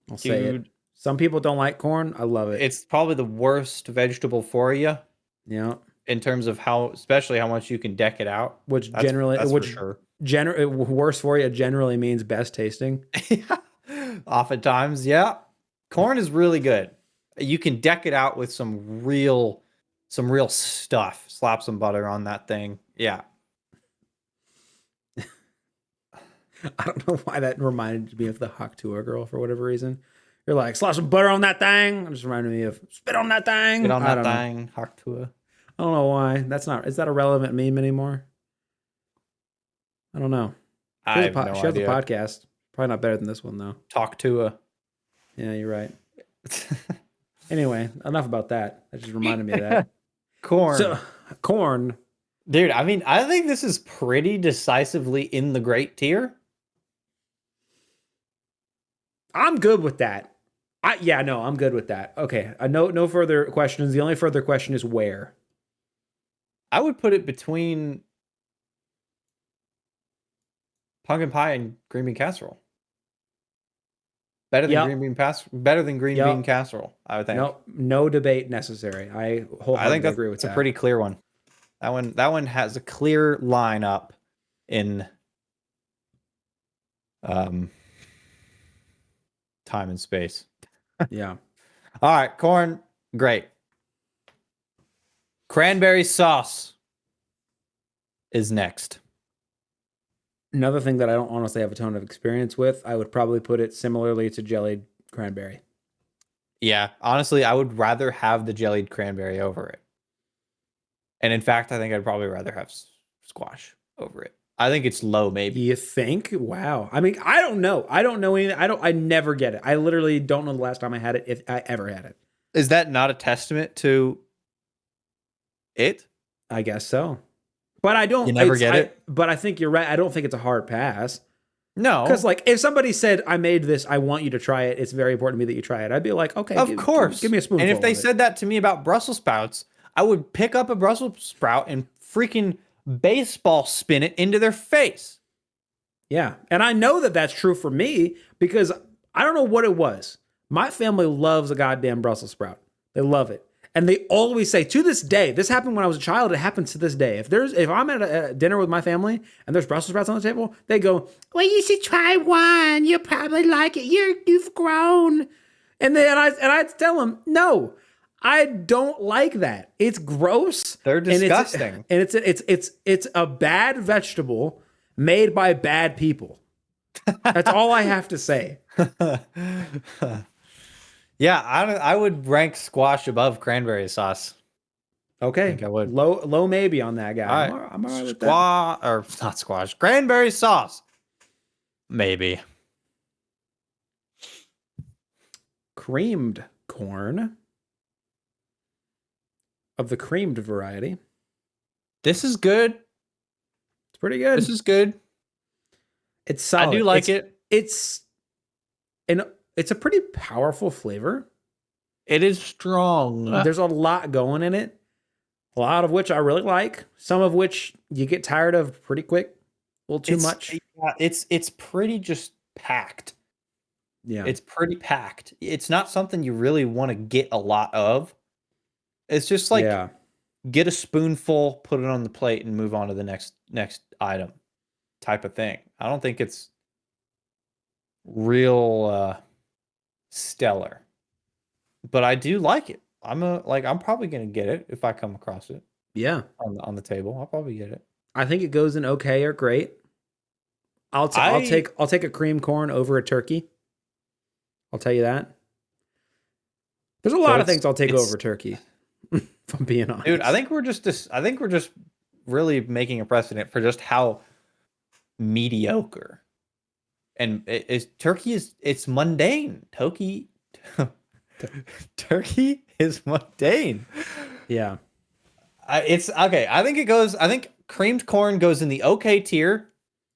I'll say it. Some people don't like corn. I love it. It's probably the worst vegetable for you. Yeah. In terms of especially how much you can deck it out. Which that's for sure. Worse for you generally means best tasting. Oftentimes, yeah. Corn is really good. You can deck it out with some real stuff. Slap some butter on that thing. Yeah. I don't know why that reminded me of the Haktua girl for whatever reason. You're like, slap some butter on that thing. It just reminded me of spit on that thing. Spit on that thing. Haktua. I don't know why. Is that a relevant meme anymore? I don't know. I have no idea. She has a podcast. Probably not better than this one though. Talk to a. Yeah, you're right. Anyway, enough about that. That just reminded me of that. Corn. Dude, I mean, I think this is pretty decisively in the great tier. I'm good with that. I'm good with that. Okay, no further questions. The only further question is where. I would put it between pumpkin pie and green bean casserole. Better than green bean casserole, I would think. No debate necessary. I wholeheartedly agree with that. It's a pretty clear one. That one has a clear line up in time and space. Yeah. All right, corn, great. Cranberry sauce is next. Another thing that I don't honestly have a ton of experience with, I would probably put it similarly to jellied cranberry. Yeah, honestly, I would rather have the jellied cranberry over it. And in fact, I think I'd probably rather have squash over it. I think it's low, maybe. You think? Wow. I mean, I don't know. I don't know anything. I never get it. I literally don't know the last time I had it, if I ever had it. Is that not a testament to it? I guess so. But I don't. You never get it? But I think you're right. I don't think it's a hard pass. No. Because like, if somebody said, I made this, I want you to try it, it's very important to me that you try it, I'd be like, okay. Of course. Give me a spoonful. And if they said that to me about Brussels sprouts, I would pick up a Brussels sprout and freaking baseball spin it into their face. Yeah. And I know that that's true for me because I don't know what it was. My family loves a goddamn Brussels sprout. They love it. And they always say, to this day, this happened when I was a child, it happens to this day. If I'm at a dinner with my family and there's Brussels sprouts on the table, they go, well, you should try one. You'll probably like it. You've grown. And then I tell them, no, I don't like that. It's gross. They're disgusting. And it's a bad vegetable made by bad people. That's all I have to say. Yeah, I would rank squash above cranberry sauce. I Okay. think I would. Low maybe on that All guy. right. I'm all right with that. Squash or not squash. Cranberry sauce. Maybe. Creamed corn of the creamed variety. This is good. It's pretty good. This is good. It's solid. I do like it. It's it's a pretty powerful flavor. It is strong. There's a lot going in it. A lot of which I really like. Some of which you get tired of pretty quick. A little too much. Yeah, it's pretty just packed. Yeah. It's pretty packed. It's not something you really want to get a lot of. It's just like get a spoonful, put it on the plate, and move on to the next item type of thing. I don't think it's real stellar. But I do like it. I'm probably gonna get it if I come across it. Yeah. On the table. I'll probably get it. I think it goes in okay or great. I'll take a cream corn over a turkey. I'll tell you that. There's a lot of things I'll take over turkey. If I'm being honest. Dude, I think we're just really making a precedent for just how mediocre. And turkey is mundane. Turkey is mundane. Yeah. It's okay. I think creamed corn goes in the okay tier,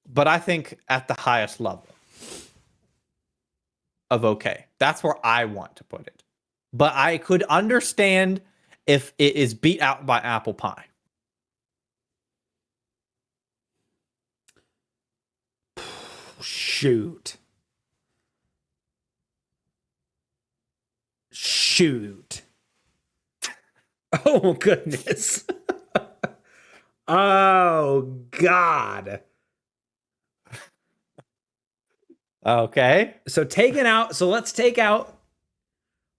but I think at the highest level of okay. That's where I want to put it. But I could understand if it is beat out by apple pie. Shoot. Oh, goodness. Oh, God. Okay. So let's take out,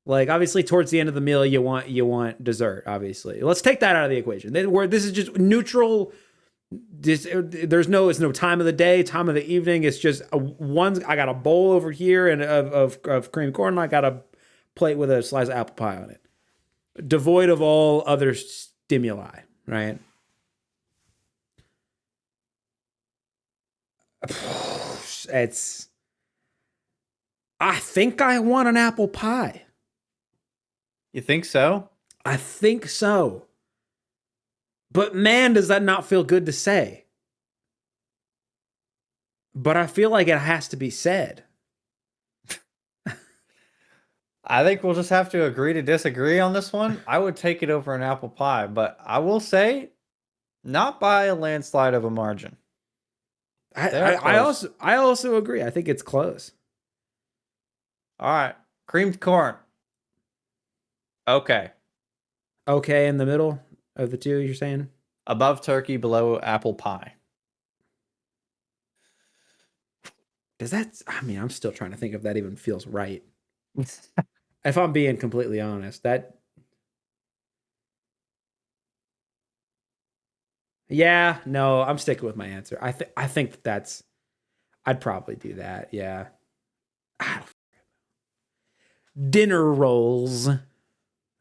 like, obviously towards the end of the meal, you want dessert, obviously. Let's take that out of the equation. Where this is just neutral. It's no time of the day, time of the evening. It's just I got a bowl over here and of creamed corn. And I got a plate with a slice of apple pie on it, devoid of all other stimuli. Right? I think I want an apple pie. You think so? I think so. But man, does that not feel good to say. But I feel like it has to be said. I think we'll just have to agree to disagree on this one. I would take it over an apple pie, but I will say not by a landslide of a margin. I also agree. I think it's close. All right. Creamed corn. Okay. Okay, in the middle of the two, you're saying? Above turkey, below apple pie. I'm still trying to think if that even feels right. If I'm being completely honest, yeah, no, I'm sticking with my answer. I think that's, I'd probably do that. Yeah. Dinner rolls.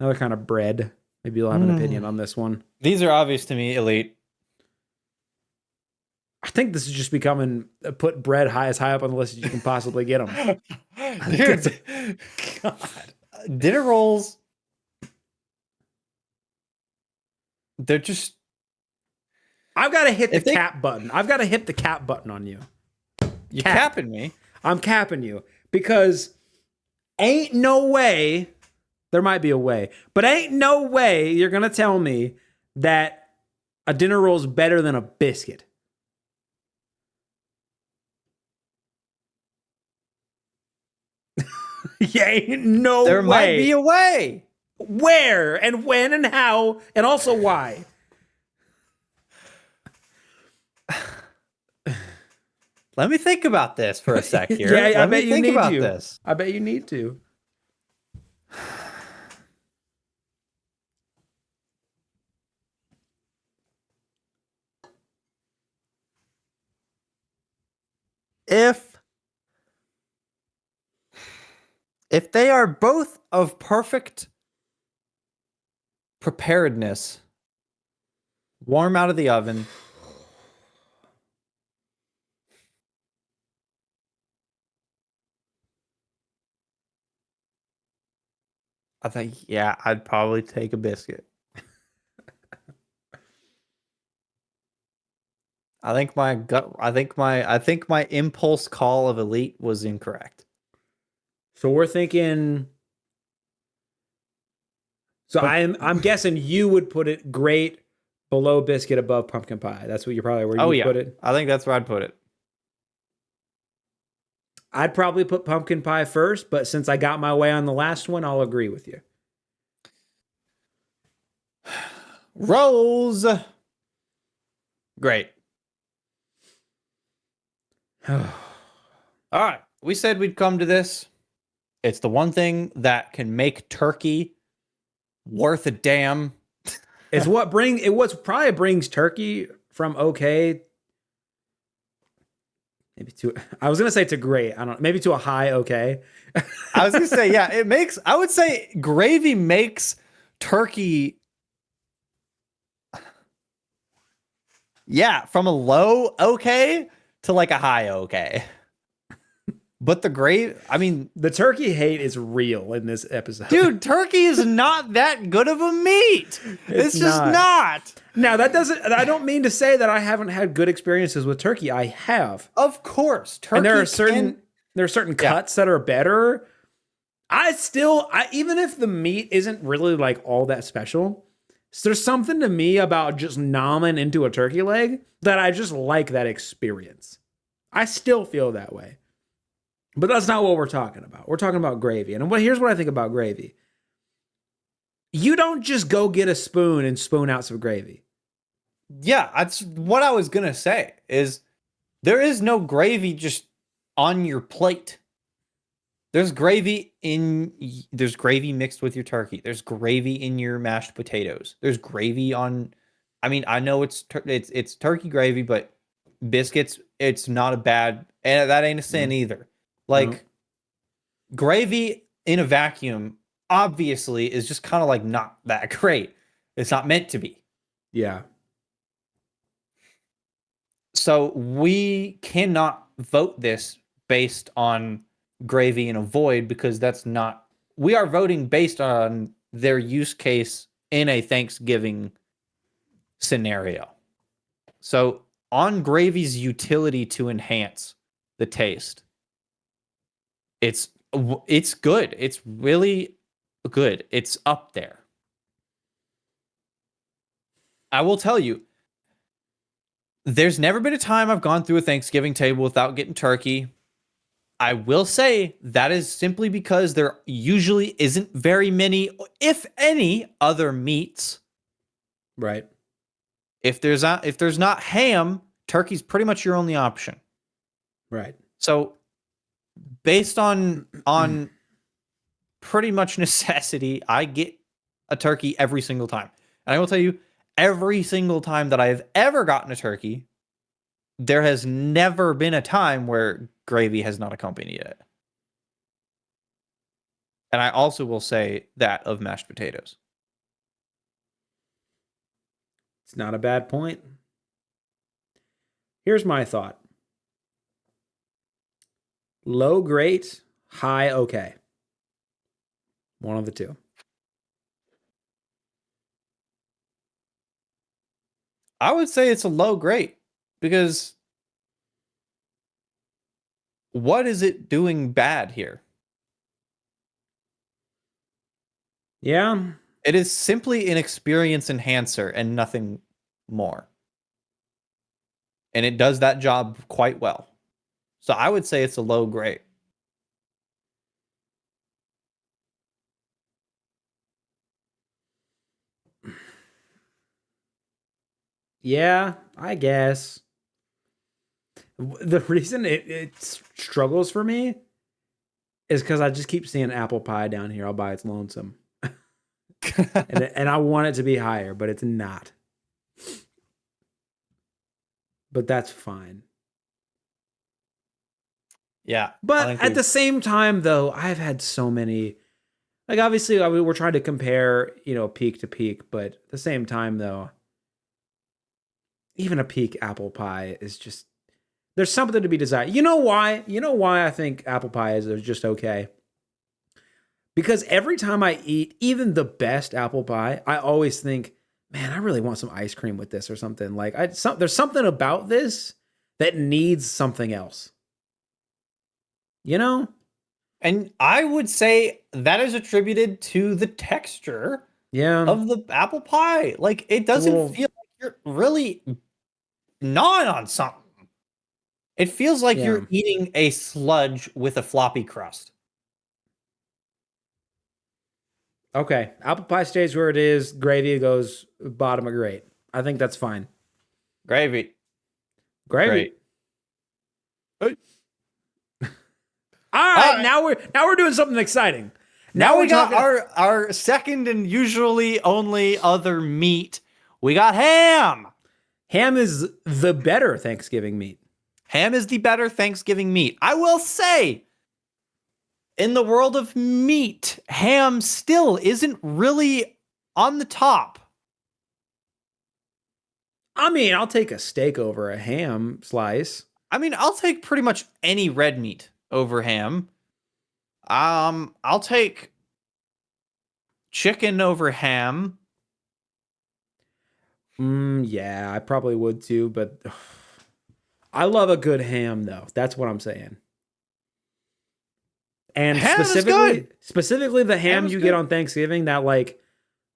Another kind of bread. Maybe you'll have an opinion on this one. These are obvious to me, elite. I think this is just becoming put bread as high up on the list as you can possibly get them. Dude, God. Dinner rolls. They're just. I've got to hit the cap button. I've got to hit the cap button on you. You're capping me. I'm capping you because ain't no way. There might be a way, but ain't no way you're going to tell me that a dinner roll is better than a biscuit. Yeah, ain't no way. There might be a way. Where and when and how and also why. Let me think about this for a sec here. Yeah, I bet you need to. This. I bet you need to. If If they are both of perfect preparedness, warm out of the oven, I think, yeah, I'd probably take a biscuit. I think my impulse call of elite was incorrect. So we're thinking. So But I'm guessing you would put it great below biscuit above pumpkin pie. That's what you're probably where you put it. I think that's where I'd put it. I'd probably put pumpkin pie first, but since I got my way on the last one, I'll agree with you. Rolls. Great. All right. We said we'd come to this. It's the one thing that can make turkey worth a damn. It's what probably brings turkey from okay. Maybe to I was gonna say to great. I don't maybe to a high okay. I was gonna say, yeah, I would say gravy makes turkey. Yeah, from a low okay to like a high okay. But the the turkey hate is real in this episode. Dude, turkey is not that good of a meat. It's just not. Now, I don't mean to say that I haven't had good experiences with turkey. I have. Of course. Turkey and there are certain cuts that are better. Even if the meat isn't really like all that special, there's something to me about just nomming into a turkey leg that I just like that experience. I still feel that way. But that's not what we're talking about. We're talking about gravy. And here's what I think about gravy. You don't just go get a spoon and spoon out some gravy. Yeah, that's what I was going to say is there is no gravy just on your plate. There's gravy mixed with your turkey. There's gravy in your mashed potatoes. There's gravy on, I mean, I know it's turkey gravy, but biscuits, it's not a bad, and that ain't a sin either. Like gravy in a vacuum obviously is just kind of like not that great. It's not meant to be. Yeah. So we cannot vote this based on gravy and avoid because we are voting based on their use case in a Thanksgiving scenario. So on gravy's utility to enhance the taste, it's good. It's really good. It's up there. I will tell you, there's never been a time I've gone through a Thanksgiving table without getting turkey. I will say that is simply because there usually isn't very many, if any, other meats. Right. If there's not ham, turkey's pretty much your only option. Right. So based on pretty much necessity, I get a turkey every single time. And I will tell you, every single time that I have ever gotten a turkey, there has never been a time where gravy has not accompanied it. And I also will say that of mashed potatoes. It's not a bad point. Here's my thought. Low great, high okay. One of the two. I would say it's a low great because what is it doing bad here? Yeah. It is simply an experience enhancer and nothing more. And it does that job quite well. So I would say it's a low grade. Yeah, I guess. The reason it struggles for me is because I just keep seeing apple pie down here all by its lonesome. and I want it to be higher, but it's not. But that's fine. Yeah. But at the same time, though, I've had so many. Like, obviously, we're trying to compare, peak to peak. But at the same time, though, even a peak apple pie is just, there's something to be desired. You know why? You know why I think apple pie is just okay? Because every time I eat even the best apple pie, I always think, man, I really want some ice cream with this or something. Like, there's something about this that needs something else. You know? And I would say that is attributed to the texture of the apple pie. Like, it doesn't feel like you're really gnawing on something. It feels like you're eating a sludge with a floppy crust. Okay. Apple pie stays where it is. Gravy goes bottom of grate. I think that's fine. Gravy. Great. All right, now we're doing something exciting. Now we got our second and usually only other meat. We got ham. Ham is the better Thanksgiving meat. Ham is the better Thanksgiving meat. I will say, in the world of meat, ham still isn't really on the top. I mean, I'll take a steak over a ham slice. I mean, I'll take pretty much any red meat over ham. I'll take chicken over ham. Yeah, I probably would too, but I love a good ham though. That's what I'm saying. And ham specifically the ham you get on Thanksgiving, that like,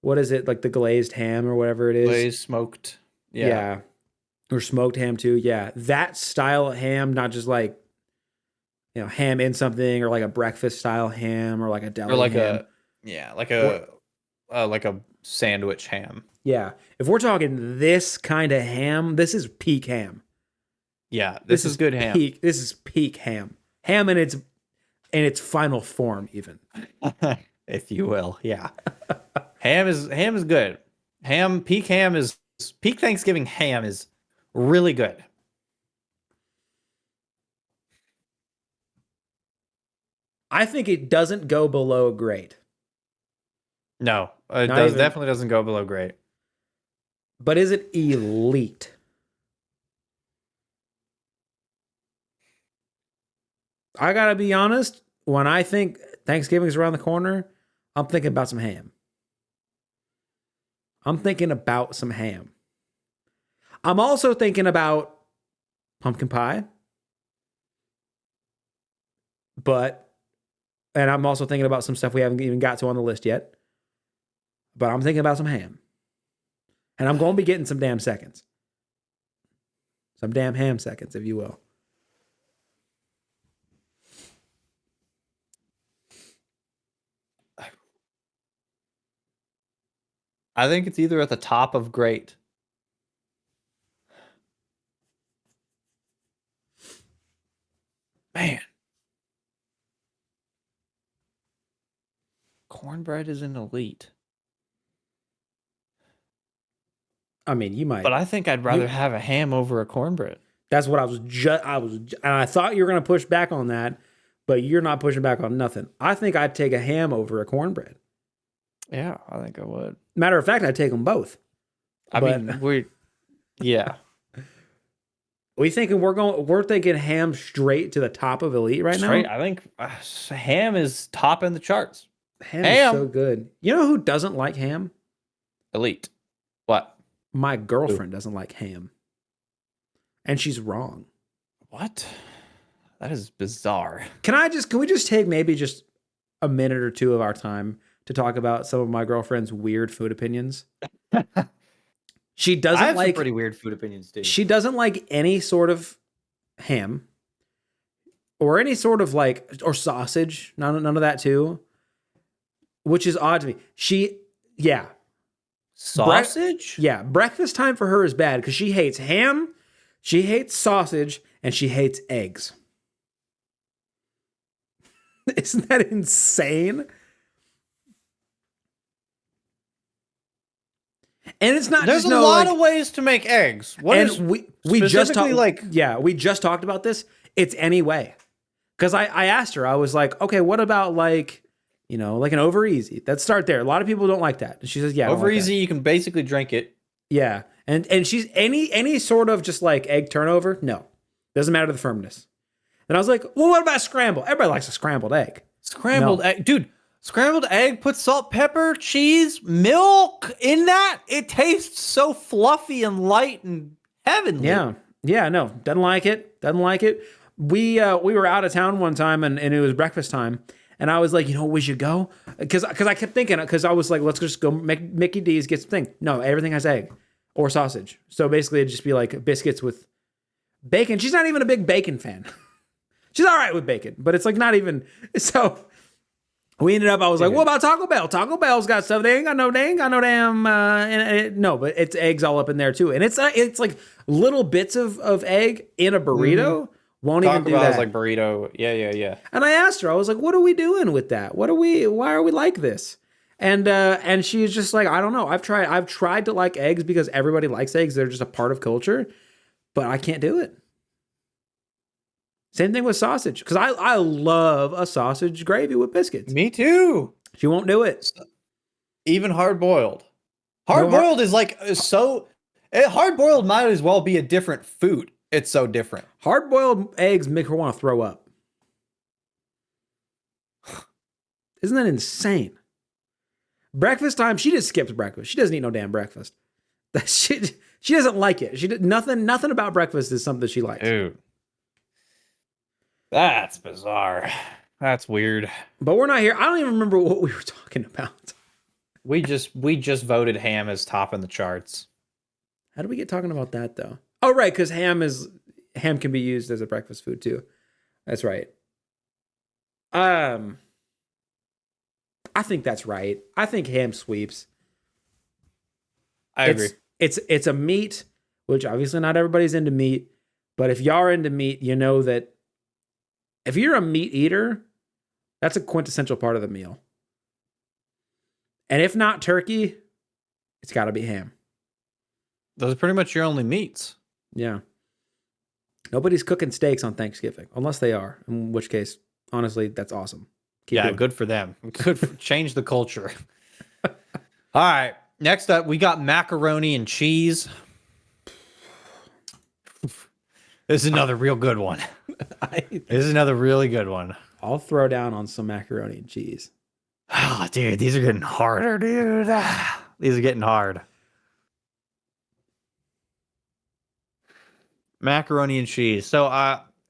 what is it? Like the glazed ham or whatever it is. Glazed smoked. Yeah. Or smoked ham too. Yeah. That style of ham, not just like, ham in something, or like a breakfast style ham, or like a deli or like ham. like a sandwich ham. Yeah. If we're talking this kind of ham, this is peak ham. Yeah, this is good ham. This is peak ham. Ham in its final form, even. If you will. Yeah. ham is good. Peak Thanksgiving ham is really good. I think it doesn't go below great. No, it definitely doesn't go below great. But is it elite? I gotta be honest, when I think Thanksgiving's around the corner, I'm thinking about some ham. I'm also thinking about pumpkin pie. And I'm also thinking about some stuff we haven't even got to on the list yet. But I'm thinking about some ham. And I'm going to be getting some damn seconds. Some damn ham seconds, if you will. I think it's either at the top of great. Man. Cornbread is an elite. I mean, you might. But I think I'd rather have a ham over a cornbread. That's what and I thought you were going to push back on that, but you're not pushing back on nothing. I think I'd take a ham over a cornbread. Yeah, I think I would. Matter of fact, I'd take them both. Yeah. We thinking we're thinking ham straight to the top of elite right now? I think ham is top in the charts. Ham is so good. You know who doesn't like ham? Elite. What? My girlfriend doesn't like ham. And she's wrong. What? That is bizarre. Can we just take maybe just a minute or two of our time to talk about some of my girlfriend's weird food opinions? She doesn't I have some pretty weird food opinions too. She doesn't like any sort of ham or any sort of or sausage. None of that too. Which is odd to me. Sausage? Breakfast time for her is bad because she hates ham, she hates sausage, and she hates eggs. Isn't that insane? And it's not. There's a lot of ways to make eggs. We just talked about this. It's any way. Because I asked her, I was like, okay, what about like, like an over easy? Let's start there. A lot of people don't like that. And she says, yeah, I don't Over like easy, that. you can basically drink it. Yeah. And she's any sort of just like egg turnover. No, doesn't matter the firmness. And I was like, well, what about scramble? Everybody likes a scrambled egg. Scrambled egg, dude. Scrambled egg, put salt, pepper, cheese, milk in that. It tastes so fluffy and light and heavenly. Yeah, no, doesn't like it. We were out of town one time and it was breakfast time. And I was like, we should go. Because I kept thinking, because I was like, let's just go make Mickey D's, get some thing. No, everything has egg or sausage. So basically it'd just be like biscuits with bacon. She's not even a big bacon fan. She's all right with bacon, but it's like not even. So we ended up, I was like, what about Taco Bell? Taco Bell's got stuff. They ain't got no damn, no, but it's eggs all up in there too. And it's like little bits of egg in a burrito. Won't Taco even do Bell's that. like burrito. Yeah. And I asked her, I was like, what are we doing with that? Why are we like this? And she's just like, I don't know. I've tried to like eggs because everybody likes eggs. They're just a part of culture, but I can't do it. Same thing with sausage, because I love a sausage gravy with biscuits. Me too. She won't do it. Even hard boiled. Hard boiled is like so. Hard boiled might as well be a different food. It's so different. Hard boiled eggs make her want to throw up. Isn't that insane? Breakfast time, she just skips breakfast. She doesn't eat no damn breakfast. She doesn't like it. Nothing about breakfast is something she likes. Dude. That's bizarre. That's weird. But we're not here. I don't even remember what we were talking about. We just voted ham as top in the charts. How do we get talking about that though? Oh, right, because ham can be used as a breakfast food too. That's right. I think that's right. I think ham sweeps. I agree. It's a meat, which obviously not everybody's into meat, but if y'all are into meat, you know that if you're a meat eater, that's a quintessential part of the meal. And if not turkey, it's got to be ham. Those are pretty much your only meats. Yeah. Nobody's cooking steaks on Thanksgiving, unless they are, in which case, honestly, that's awesome. Keep doing Good for them. Change the culture. All right. Next up, we got macaroni and cheese. This is another real good one. This is another really good one. I'll throw down on some macaroni and cheese. Oh, dude, these are getting harder, dude. These are getting hard. Macaroni and cheese. So,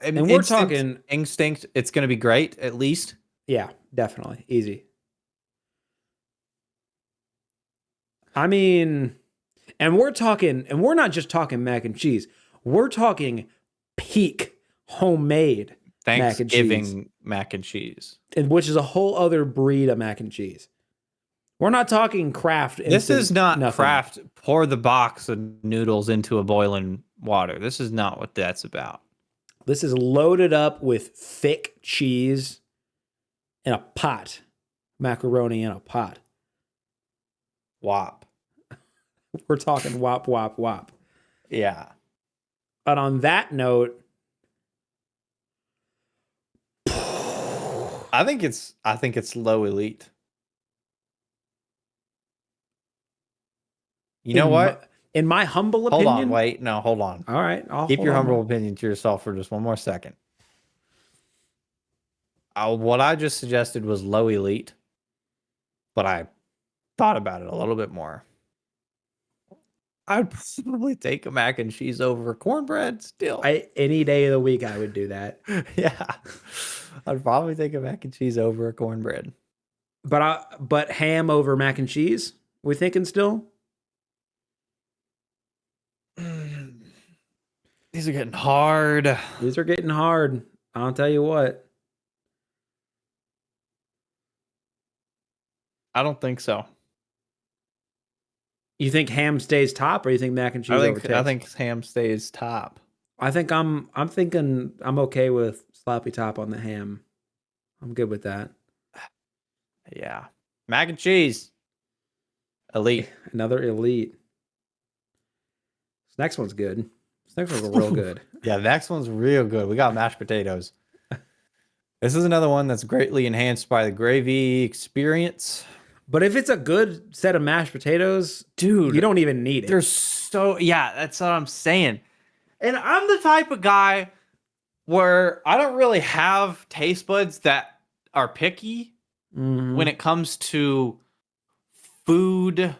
and we're talking instinct. It's going to be great, at least. Yeah, definitely. Easy. I mean, and we're not just talking mac and cheese. We're talking peak homemade Thanksgiving mac and cheese. Which is a whole other breed of mac and cheese. We're not talking Kraft. This is not nothing. Kraft. Pour the box of noodles into a boiling water. This is not what that's about. This is loaded up with thick cheese in a pot. Macaroni in a pot. Wop. We're talking wop, wop, wop. Yeah. But on that note, I think it's low elite. You know what? In my humble opinion. Hold on, wait. No, hold on. All right. Keep your humble opinion to yourself for just one more second. What I just suggested was low elite, but I thought about it a little bit more. I'd probably take a mac and cheese over cornbread still. Any day of the week, I would do that. Yeah. I'd probably take a mac and cheese over a cornbread. But ham over mac and cheese? We thinking still? These are getting hard. These are getting hard. I'll tell you what. I don't think so. You think ham stays top, or you think mac and cheese overtakes? I think ham stays top. I think I'm thinking I'm okay with sloppy top on the ham. I'm good with that. Yeah. Mac and cheese. Elite. Another elite. This next one's good. This next one's real good. Yeah, the next one's real good. We got mashed potatoes. This is another one that's greatly enhanced by the gravy experience. But if it's a good set of mashed potatoes, Dude, you don't even need it. they're so, yeah, that's what I'm saying. And I'm the type of guy where I don't really have taste buds that are picky when it comes to food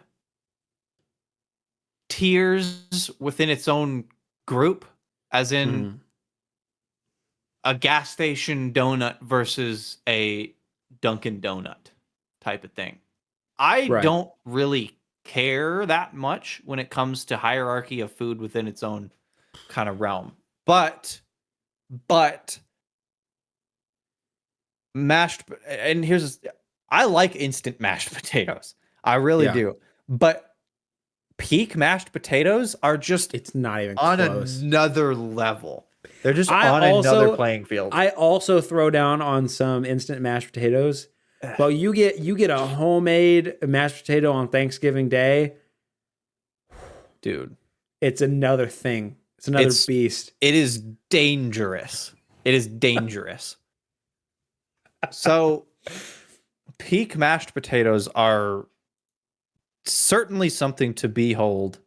tiers within its own group, as in a gas station donut versus a Dunkin' Donut type of thing. I Right. don't really care that much when it comes to hierarchy of food within its own kind of realm. But mashed, and I like instant mashed potatoes. I really do. But peak mashed potatoes are just It's not even on close. another level. They're just on another playing field. I also throw down on some instant mashed potatoes. But you get a homemade mashed potato on Thanksgiving Day. Dude. It's another thing. It's another beast. It is dangerous. It is dangerous. So peak mashed potatoes are certainly something to behold.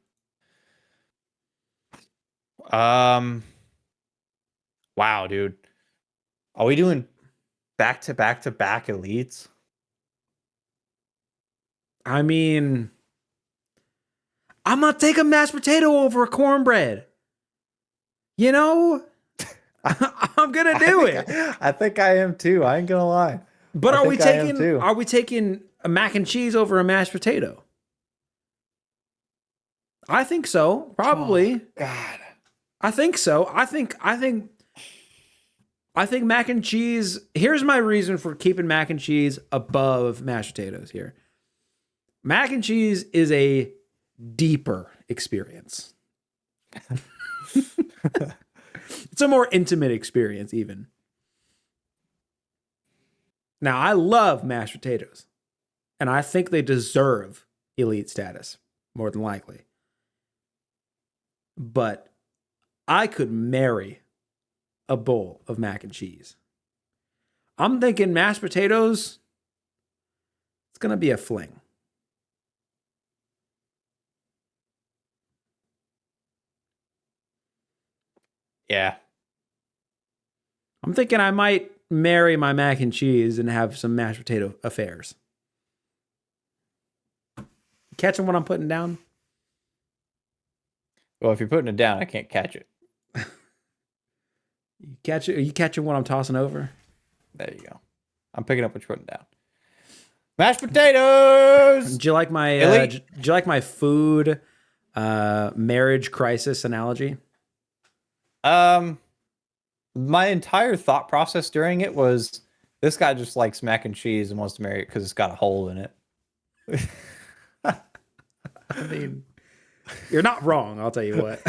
Wow, dude. Are we doing back to back to back elites? I mean, I'm gonna take a mashed potato over a cornbread. You know? I'm gonna do it. I think I am too. I ain't gonna lie. But are we taking a mac and cheese over a mashed potato? I think so. Probably. Oh, God. I think so. I think mac and cheese. Here's my reason for keeping mac and cheese above mashed potatoes here. Mac and cheese is a deeper experience. It's a more intimate experience, even. Now, I love mashed potatoes, and I think they deserve elite status, more than likely. But I could marry a bowl of mac and cheese. I'm thinking mashed potatoes, it's going to be a fling. Yeah. I'm thinking I might marry my mac and cheese and have some mashed potato affairs. Catching what I'm putting down? Well, if you're putting it down, I can't catch it. You catch it? Are you catching what I'm tossing over? There you go. I'm picking up what you're putting down. Mashed potatoes. Do you like my food marriage crisis analogy? My entire thought process during it was this guy just likes mac and cheese and wants to marry it because it's got a hole in it. I mean, you're not wrong. I'll tell you what.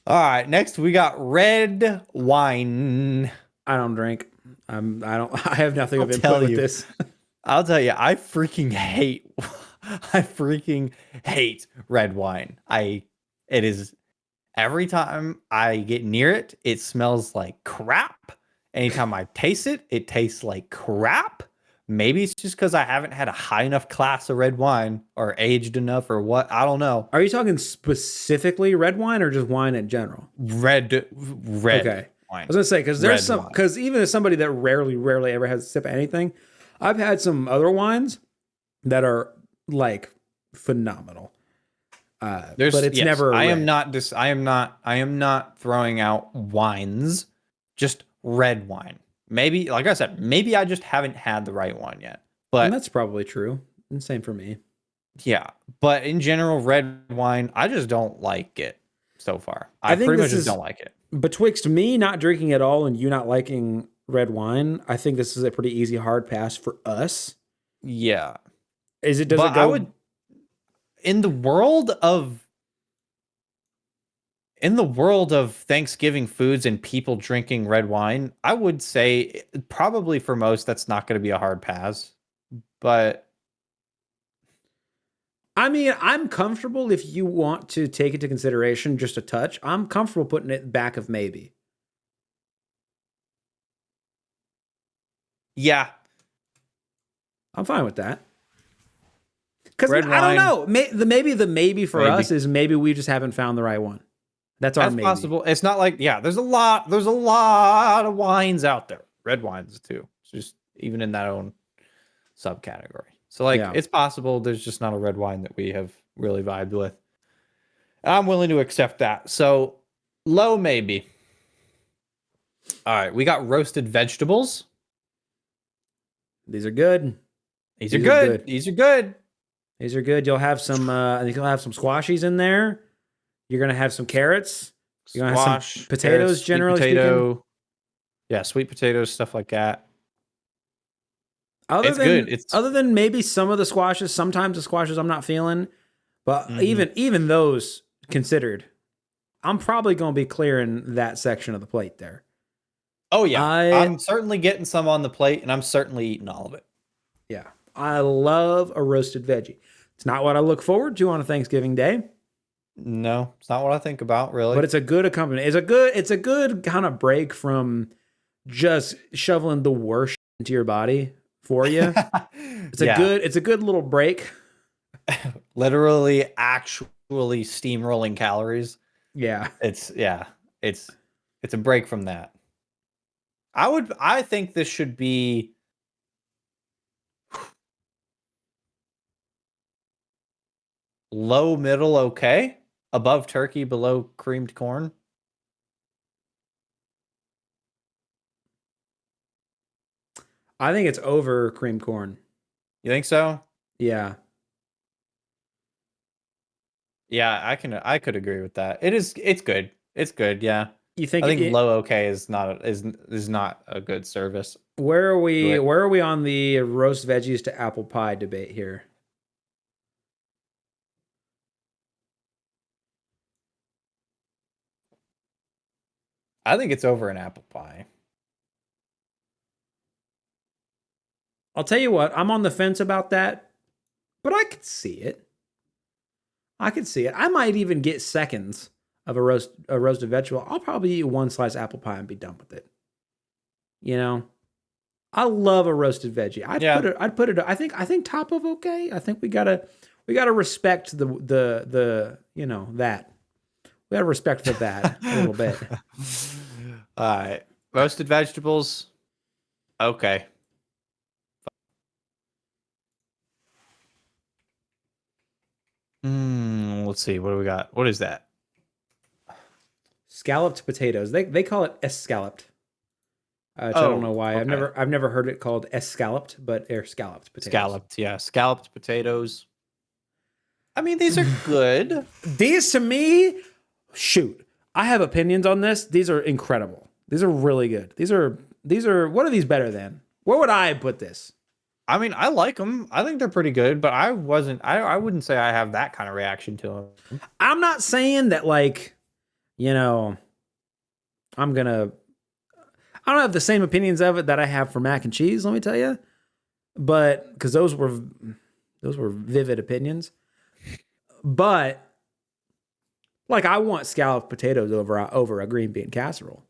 All right, next we got red wine. I don't drink. I have nothing of I'll input tell with you. this. I'll tell you, I freaking hate red wine. It is every time I get near it, it smells like crap. Anytime I taste it, it tastes like crap. Maybe it's just because I haven't had a high enough class of red wine or aged enough or what. I don't know. Are you talking specifically red wine or just wine in general? Red Okay. wine. I was gonna say because even as somebody that rarely ever has a sip of anything, I've had some other wines that are like phenomenal. But it's never. I red. am not throwing out wines, just red wine. Maybe, like I said, maybe I just haven't had the right one yet. But And that's probably true. And same for me. Yeah, but in general, red wine, I just don't like it so far. I think pretty this much just is- don't like it. Betwixt me not drinking at all and you not liking red wine, I think this is a pretty easy hard pass for us. Yeah, Does but it go? I would, in the world of Thanksgiving foods and people drinking red wine, I would say probably for most that's not going to be a hard pass. But I mean, I'm comfortable if you want to take into consideration just a touch. I'm comfortable putting it back of maybe. Yeah. I'm fine with that. Because Red I don't wine. know. The maybe for us is maybe we just haven't found the right one. That's maybe. Possible. It's not like, there's a lot of wines out there. Red wines too. It's just even in that own subcategory. So like it's possible there's just not a red wine that we have really vibed with. And I'm willing to accept that. So low maybe. All right, we got roasted vegetables. These are good. These are good. These are good. These are good. You'll have some I think you'll have some squashies in there. You're gonna have some carrots. You're gonna have some potatoes, carrots, generally speaking. Yeah, sweet potatoes, stuff like that. It's good. Other than maybe some of the squashes, sometimes the squashes I'm not feeling, but even those considered, I'm probably gonna be clearing that section of the plate there. Oh yeah, I'm certainly getting some on the plate, and I'm certainly eating all of it. Yeah, I love a roasted veggie. It's not what I look forward to on a Thanksgiving day. No, it's not what I think about, really. But it's a good accompaniment. It's a good kind of break from just shoveling the worst into your body for you. It's a good little break. Literally, actually steamrolling calories. Yeah. It's a break from that. I think this should be low, middle, okay. Above turkey, below creamed corn. I think it's over creamed corn. You think so? Yeah. Yeah, I could agree with that. It's good. It's good, yeah. You think I think low okay is not a good service. Where are we on the roast veggies to apple pie debate here? I think it's over an apple pie. I'll tell you what, I'm on the fence about that, but I could see it. I might even get seconds of a roasted vegetable. I'll probably eat one slice apple pie and be done with it. You know, I love a roasted veggie. I'd put it. I think top of okay. I think we gotta respect the that. We gotta respect for that a little bit. All right, roasted vegetables. Okay. Let's see. What do we got? What is that? Scalloped potatoes. They call it escalloped. I don't know why. Okay. I've never heard it called escalloped, but they're scalloped potatoes. Scalloped, yeah, scalloped potatoes. I mean, these are good. These to me, shoot, I have opinions on this. These are incredible. These are really good. These are. What are these better than? Where would I put this? I mean, I like them. I think they're pretty good, but I wouldn't say I have that kind of reaction to them. I'm not saying that, like, I don't have the same opinions of it that I have for mac and cheese, let me tell you. But because those were vivid opinions. But like, I want scalloped potatoes over a green bean casserole.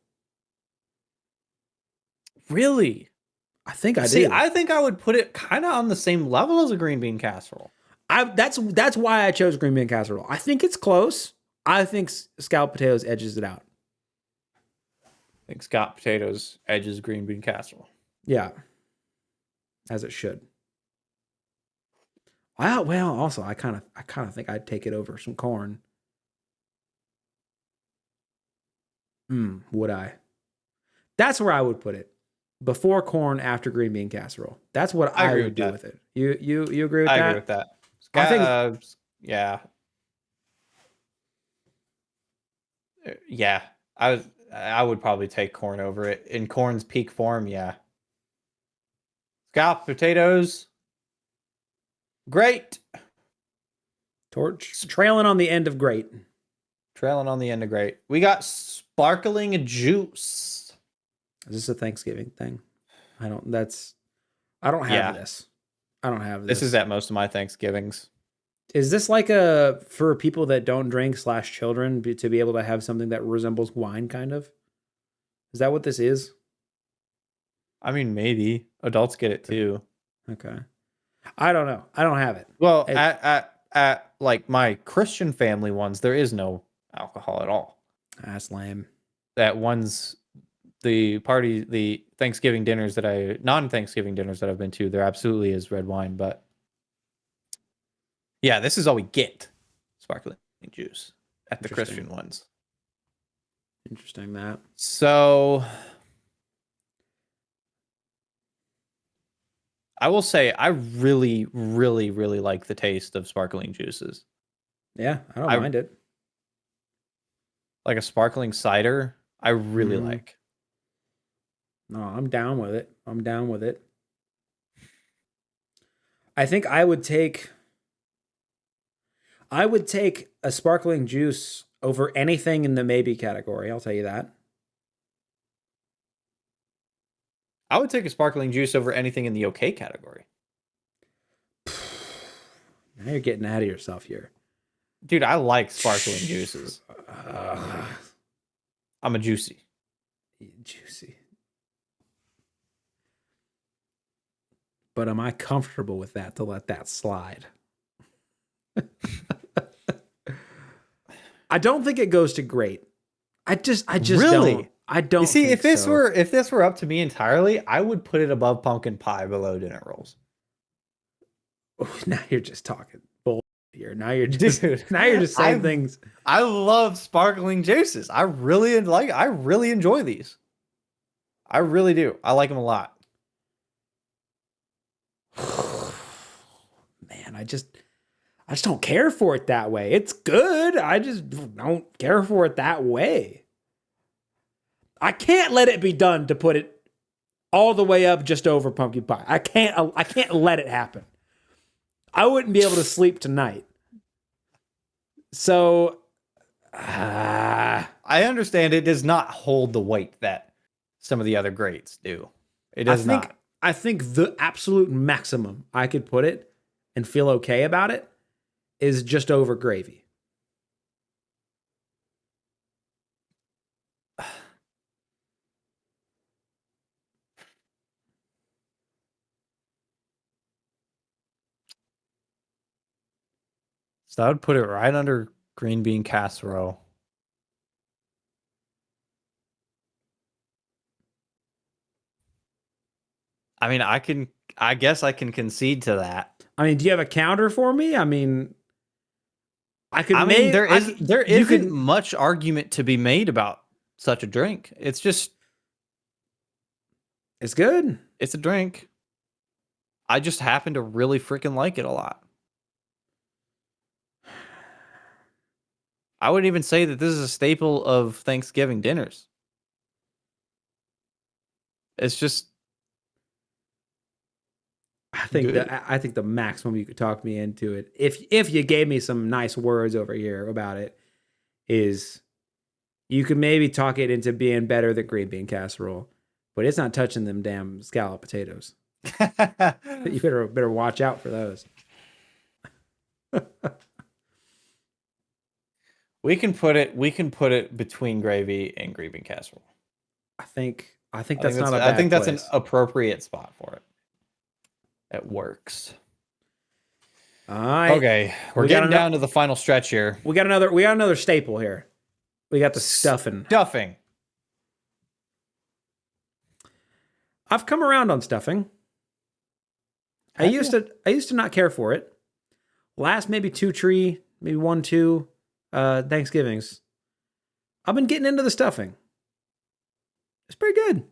Really? I think I do. I think I would put it kind of on the same level as a green bean casserole. That's why I chose green bean casserole. I think it's close. I think scalloped potatoes edges it out. I think scalloped potatoes edges green bean casserole. Yeah. As it should. Well, also I kind of think I'd take it over some corn. Would I? That's where I would put it. Before corn, after green bean casserole. That's what I would do with it. You agree with that? I agree with that. I think, yeah. Yeah. I would probably take corn over it. In corn's peak form, yeah. Scalloped potatoes. Great. Torch. Trailing on the end of great. Trailing on the end of great. We got sparkling juice. Is this a Thanksgiving thing? I don't have this. I don't have this. This is at most of my Thanksgivings. Is this like for people that don't drink / children to be able to have something that resembles wine, kind of? Is that what this is? I mean, maybe adults get it too. Okay. I don't know. I don't have it. Well, It- at like my Christian family ones, there is no alcohol at all. That's lame. That one's the Thanksgiving dinners non-Thanksgiving dinners that I've been to, there absolutely is red wine, but yeah, this is all we get. Sparkling juice at the Christian ones. Interesting that. So I will say I really, really, really like the taste of sparkling juices. Yeah, I don't mind it. Like a sparkling cider, I really like. No, I'm down with it. I'm down with it. I think I would take a sparkling juice over anything in the maybe category. I'll tell you that. I would take a sparkling juice over anything in the okay category. Now you're getting ahead of yourself here. Dude, I like sparkling juices. I'm a juicy. Juicy. But am I comfortable with that to let that slide? I don't think it goes to great. I just Really? don't. I don't. You see, think if this so. were up to me entirely, I would put it above pumpkin pie, below dinner rolls. Now you're just talking bull here. Now you're just saying I've- things. I love sparkling juices. I really enjoy these. I really do. I like them a lot. Man, I just don't care for it that way. It's good. I just don't care for it that way. I can't let it be done to put it all the way up just over pumpkin pie. I can't let it happen. I wouldn't be able to sleep tonight. So I understand it does not hold the weight that some of the other greats do. It does not. I think the absolute maximum I could put it and feel okay about it is just over gravy. So I would put it right under green bean casserole. I mean, I guess I can concede to that. I mean, do you have a counter for me? I mean, there isn't much argument to be made about such a drink. It's just it's good. It's a drink. I just happen to really freaking like it a lot. I would even say that this is a staple of Thanksgiving dinners. It's just I think the maximum you could talk me into it, if you gave me some nice words over here about it, is you could maybe talk it into being better than green bean casserole, but it's not touching them damn scalloped potatoes. You better watch out for those. We can put it between gravy and green bean casserole. I think that's not a bad I think that's place. an appropriate spot for it. It works. All right. Okay, we're getting down to the final stretch here. We got another staple here. We got the stuffing. Stuffing. I've come around on stuffing. I used to not care for it. Last maybe 2 Thanksgivings, I've been getting into the stuffing. It's pretty good.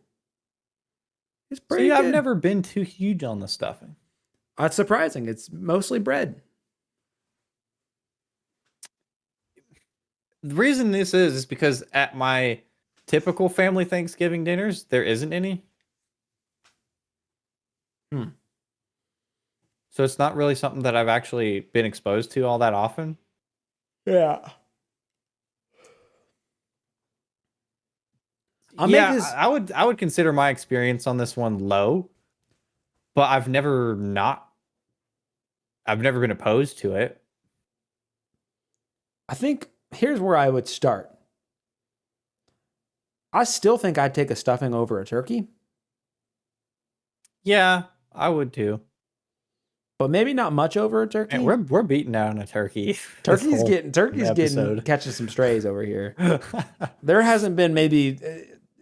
It's pretty good. I've never been too huge on the stuffing. That's surprising. It's mostly bread. The reason this is because at my typical family Thanksgiving dinners, there isn't any. So it's not really something that I've actually been exposed to all that often. Yeah. I would consider my experience on this one low, but I've never been opposed to it. I think here's where I would start. I still think I'd take a stuffing over a turkey. Yeah, I would too. But maybe not much over a turkey. And we're beating down a turkey. Turkey's getting episode. catching some strays over here. There hasn't been maybe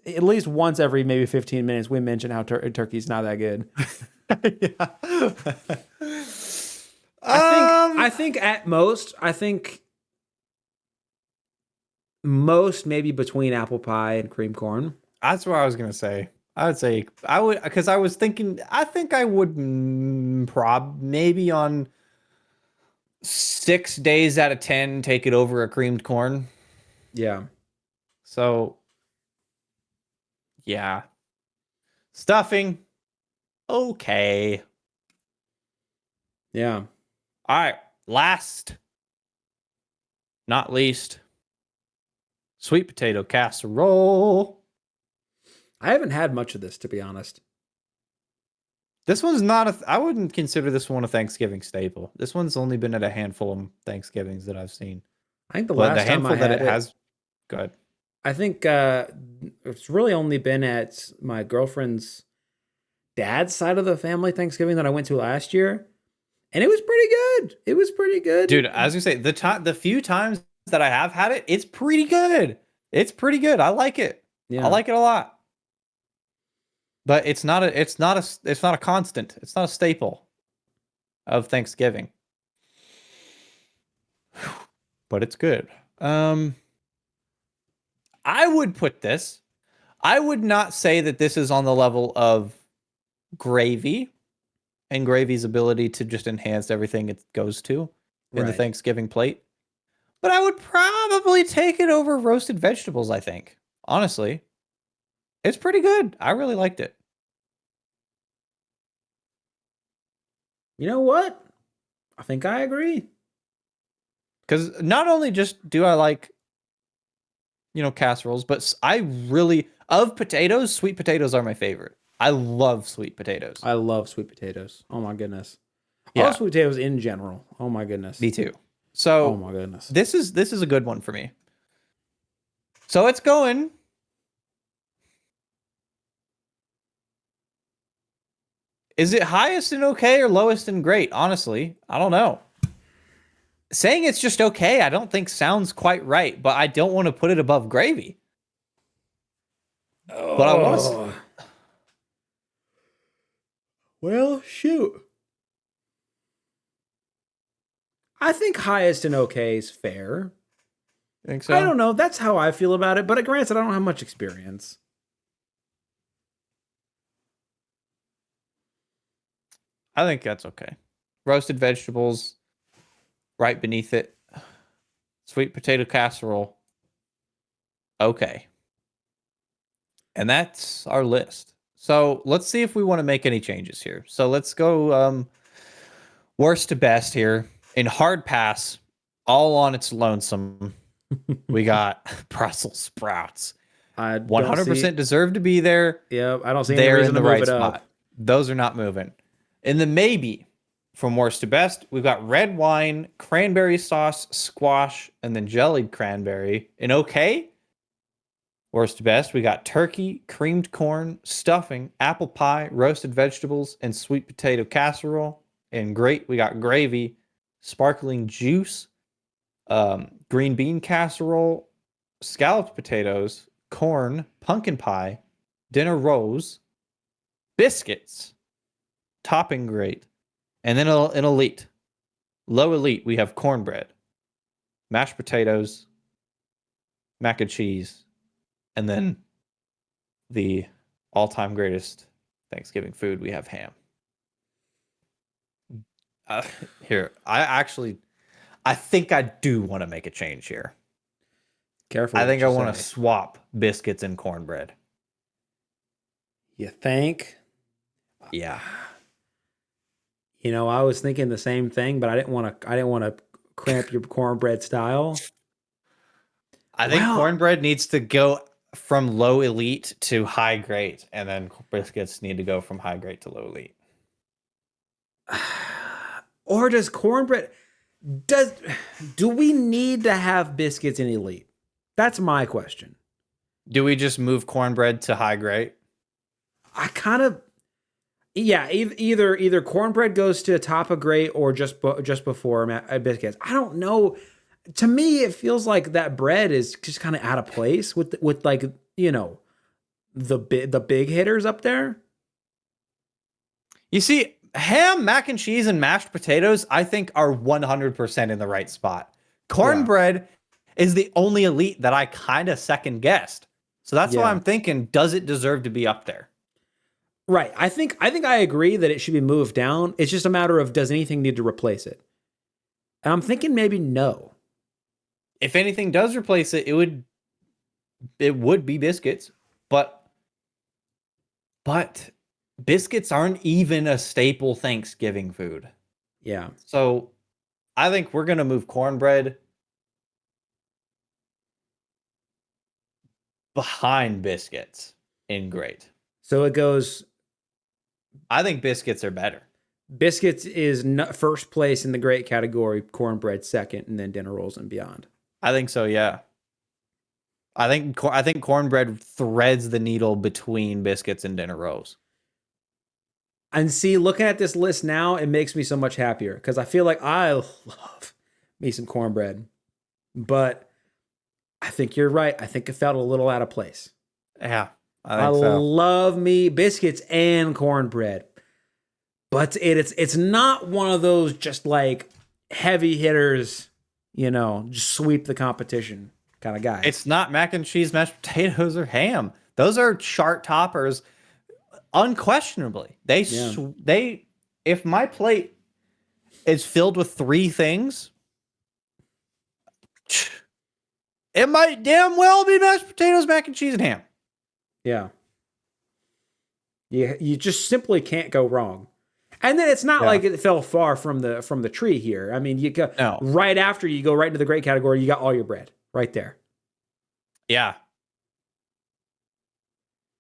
at least once every maybe 15 minutes we mention how turkey's not that good. Yeah. I think at most, most maybe between apple pie and cream corn. That's what I was gonna say. I would say I would, because I was thinking. I think I would maybe on 6 days out of 10 take it over a creamed corn. Yeah. So yeah, stuffing. Okay. Yeah. All right. Last, not least, sweet potato casserole. I haven't had much of this, to be honest. This one's not I wouldn't consider this one a Thanksgiving staple. This one's only been at a handful of Thanksgivings that I've seen. I think the But last time I had it has, good. I think it's really only been at my girlfriend's dad's side of the family Thanksgiving that I went to last year, and it was pretty good. It was pretty good, Dude. As you say, the few times that I have had it, it's pretty good. It's pretty good. I like it. Yeah. I like it a lot. But it's not a constant. It's not a staple of Thanksgiving. But it's good. I would put this. I would not say that this is on the level of gravy and gravy's ability to just enhance everything it goes to in the Thanksgiving plate. But I would probably take it over roasted vegetables, I think. Honestly. It's pretty good. I really liked it. You know what? I think I agree. Because not only just do I like, casseroles, but I really, of potatoes, sweet potatoes are my favorite. I love sweet potatoes. I love sweet potatoes. Oh my goodness. I Yeah. love sweet potatoes in general. Oh my goodness. Me too. So oh my goodness. This is a good one for me. So it's going. Is it highest in okay or lowest in great? Honestly, I don't know. Saying it's just okay, I don't think sounds quite right, but I don't want to put it above gravy. Oh. But I want to. Well, shoot. I think highest in okay is fair. Think so? I don't know. That's how I feel about it. But granted, I don't have much experience. I think that's okay. Roasted vegetables, right beneath it. Sweet potato casserole. Okay. And that's our list. So let's see if we want to make any changes here. So let's go worst to best here. In hard pass, all on its lonesome, we got Brussel sprouts. 100% deserve to be there. Yeah, I don't see any reason to move it up. Those are not moving. In the maybe, from worst to best, we've got red wine, cranberry sauce, squash, and then jellied cranberry. In okay, worst to best, we got turkey, creamed corn, stuffing, apple pie, roasted vegetables, and sweet potato casserole. In great, we got gravy, sparkling juice, green bean casserole, scalloped potatoes, corn, pumpkin pie, dinner rolls, biscuits, topping great, and then in elite, low elite, we have cornbread, mashed potatoes, mac and cheese, and then the all-time greatest Thanksgiving food, we have ham. Here, I think I do want to make a change here. Careful. I think I want to swap biscuits and cornbread. You think? Yeah. I was thinking the same thing, but I didn't want to cramp your cornbread style. I think cornbread needs to go from low elite to high grade, and then biscuits need to go from high grade to low elite. Or does cornbread do we need to have biscuits in elite? That's my question. Do we just move cornbread to high grade? Yeah, either cornbread goes to top of great or just before biscuits. I don't know. To me, it feels like that bread is just kind of out of place with like, you know, the big hitters up there. You see, ham, mac and cheese, and mashed potatoes, I think, are 100% in the right spot. Cornbread is the only elite that I kind of second guessed. So that's why I'm thinking, does it deserve to be up there? Right. I think I agree that it should be moved down. It's just a matter of, does anything need to replace it? And I'm thinking maybe no. If anything does replace it, it would be biscuits, but biscuits aren't even a staple Thanksgiving food. Yeah. So I think we're going to move cornbread behind biscuits in great. So it goes. I think biscuits are better. Biscuits is first place in the great category, cornbread second, and then dinner rolls and beyond. I think so, yeah. I think cornbread threads the needle between biscuits and dinner rolls. And see, looking at this list now, it makes me so much happier because I feel like I love me some cornbread. But I think you're right. I think it felt a little out of place. Yeah, I love me biscuits and cornbread. But it's not one of those just like heavy hitters, you know, just sweep the competition kind of guy. It's not mac and cheese, mashed potatoes, or ham. Those are chart toppers, unquestionably. If my plate is filled with 3 things, it might damn well be mashed potatoes, mac and cheese, and ham. Yeah. You just simply can't go wrong. And then it's not like it fell far from the tree here. I mean, you go right after you go right into the great category, you got all your bread right there. Yeah.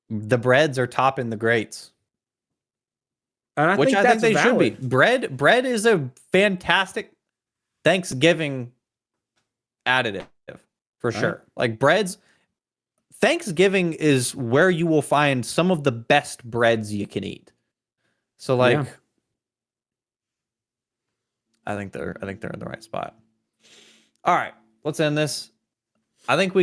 The breads are topping the greats. And I think they should be. Bread is a fantastic Thanksgiving additive for sure. Like Thanksgiving is where you will find some of the best breads you can eat. So like I think they're in the right spot. All right, let's end this. I think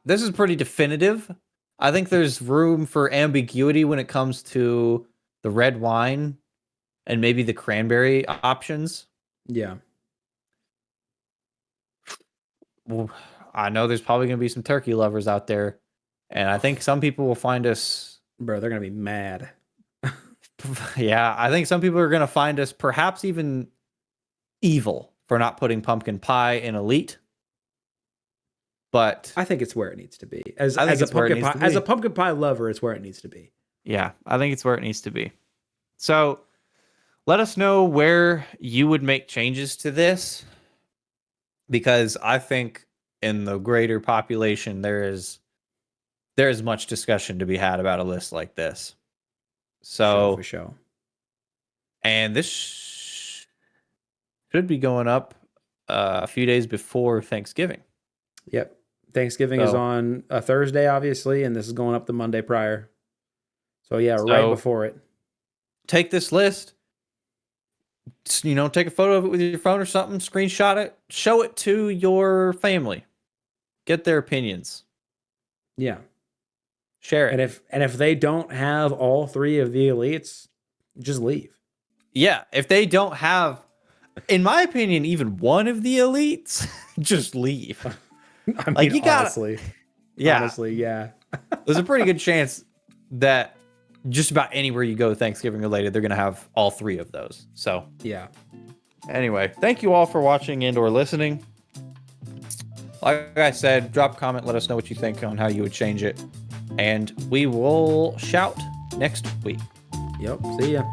this is pretty definitive. I think there's room for ambiguity when it comes to the red wine and maybe the cranberry options. Yeah. Well, I know there's probably going to be some turkey lovers out there, and I think some people will find us. Bro, they're going to be mad. Yeah, I think some people are going to find us perhaps even evil for not putting pumpkin pie in elite. But I think it's where it needs to be. As a pumpkin pie lover, it's where it needs to be. Yeah, I think it's where it needs to be. So let us know where you would make changes to this, because I think in the greater population there is much discussion to be had about a list like this. So for sure. And this should be going up a few days before Thanksgiving. Yep. Thanksgiving is on a Thursday, obviously, and this is going up the Monday prior. So yeah, right before it. Take this list, take a photo of it with your phone or something, screenshot it, show it to your family, get their opinions. Yeah. Share it. And if they don't have all 3 of the elites, just leave. Yeah, if they don't have, in my opinion, even one of the elites, just leave. I mean, you gotta, honestly, yeah. There's a pretty good chance that just about anywhere you go Thanksgiving related, they're going to have all 3 of those. So, yeah. Anyway, thank you all for watching and or listening. Like I said, drop a comment, let us know what you think on how you would change it. And we will shout next week. Yep. See ya.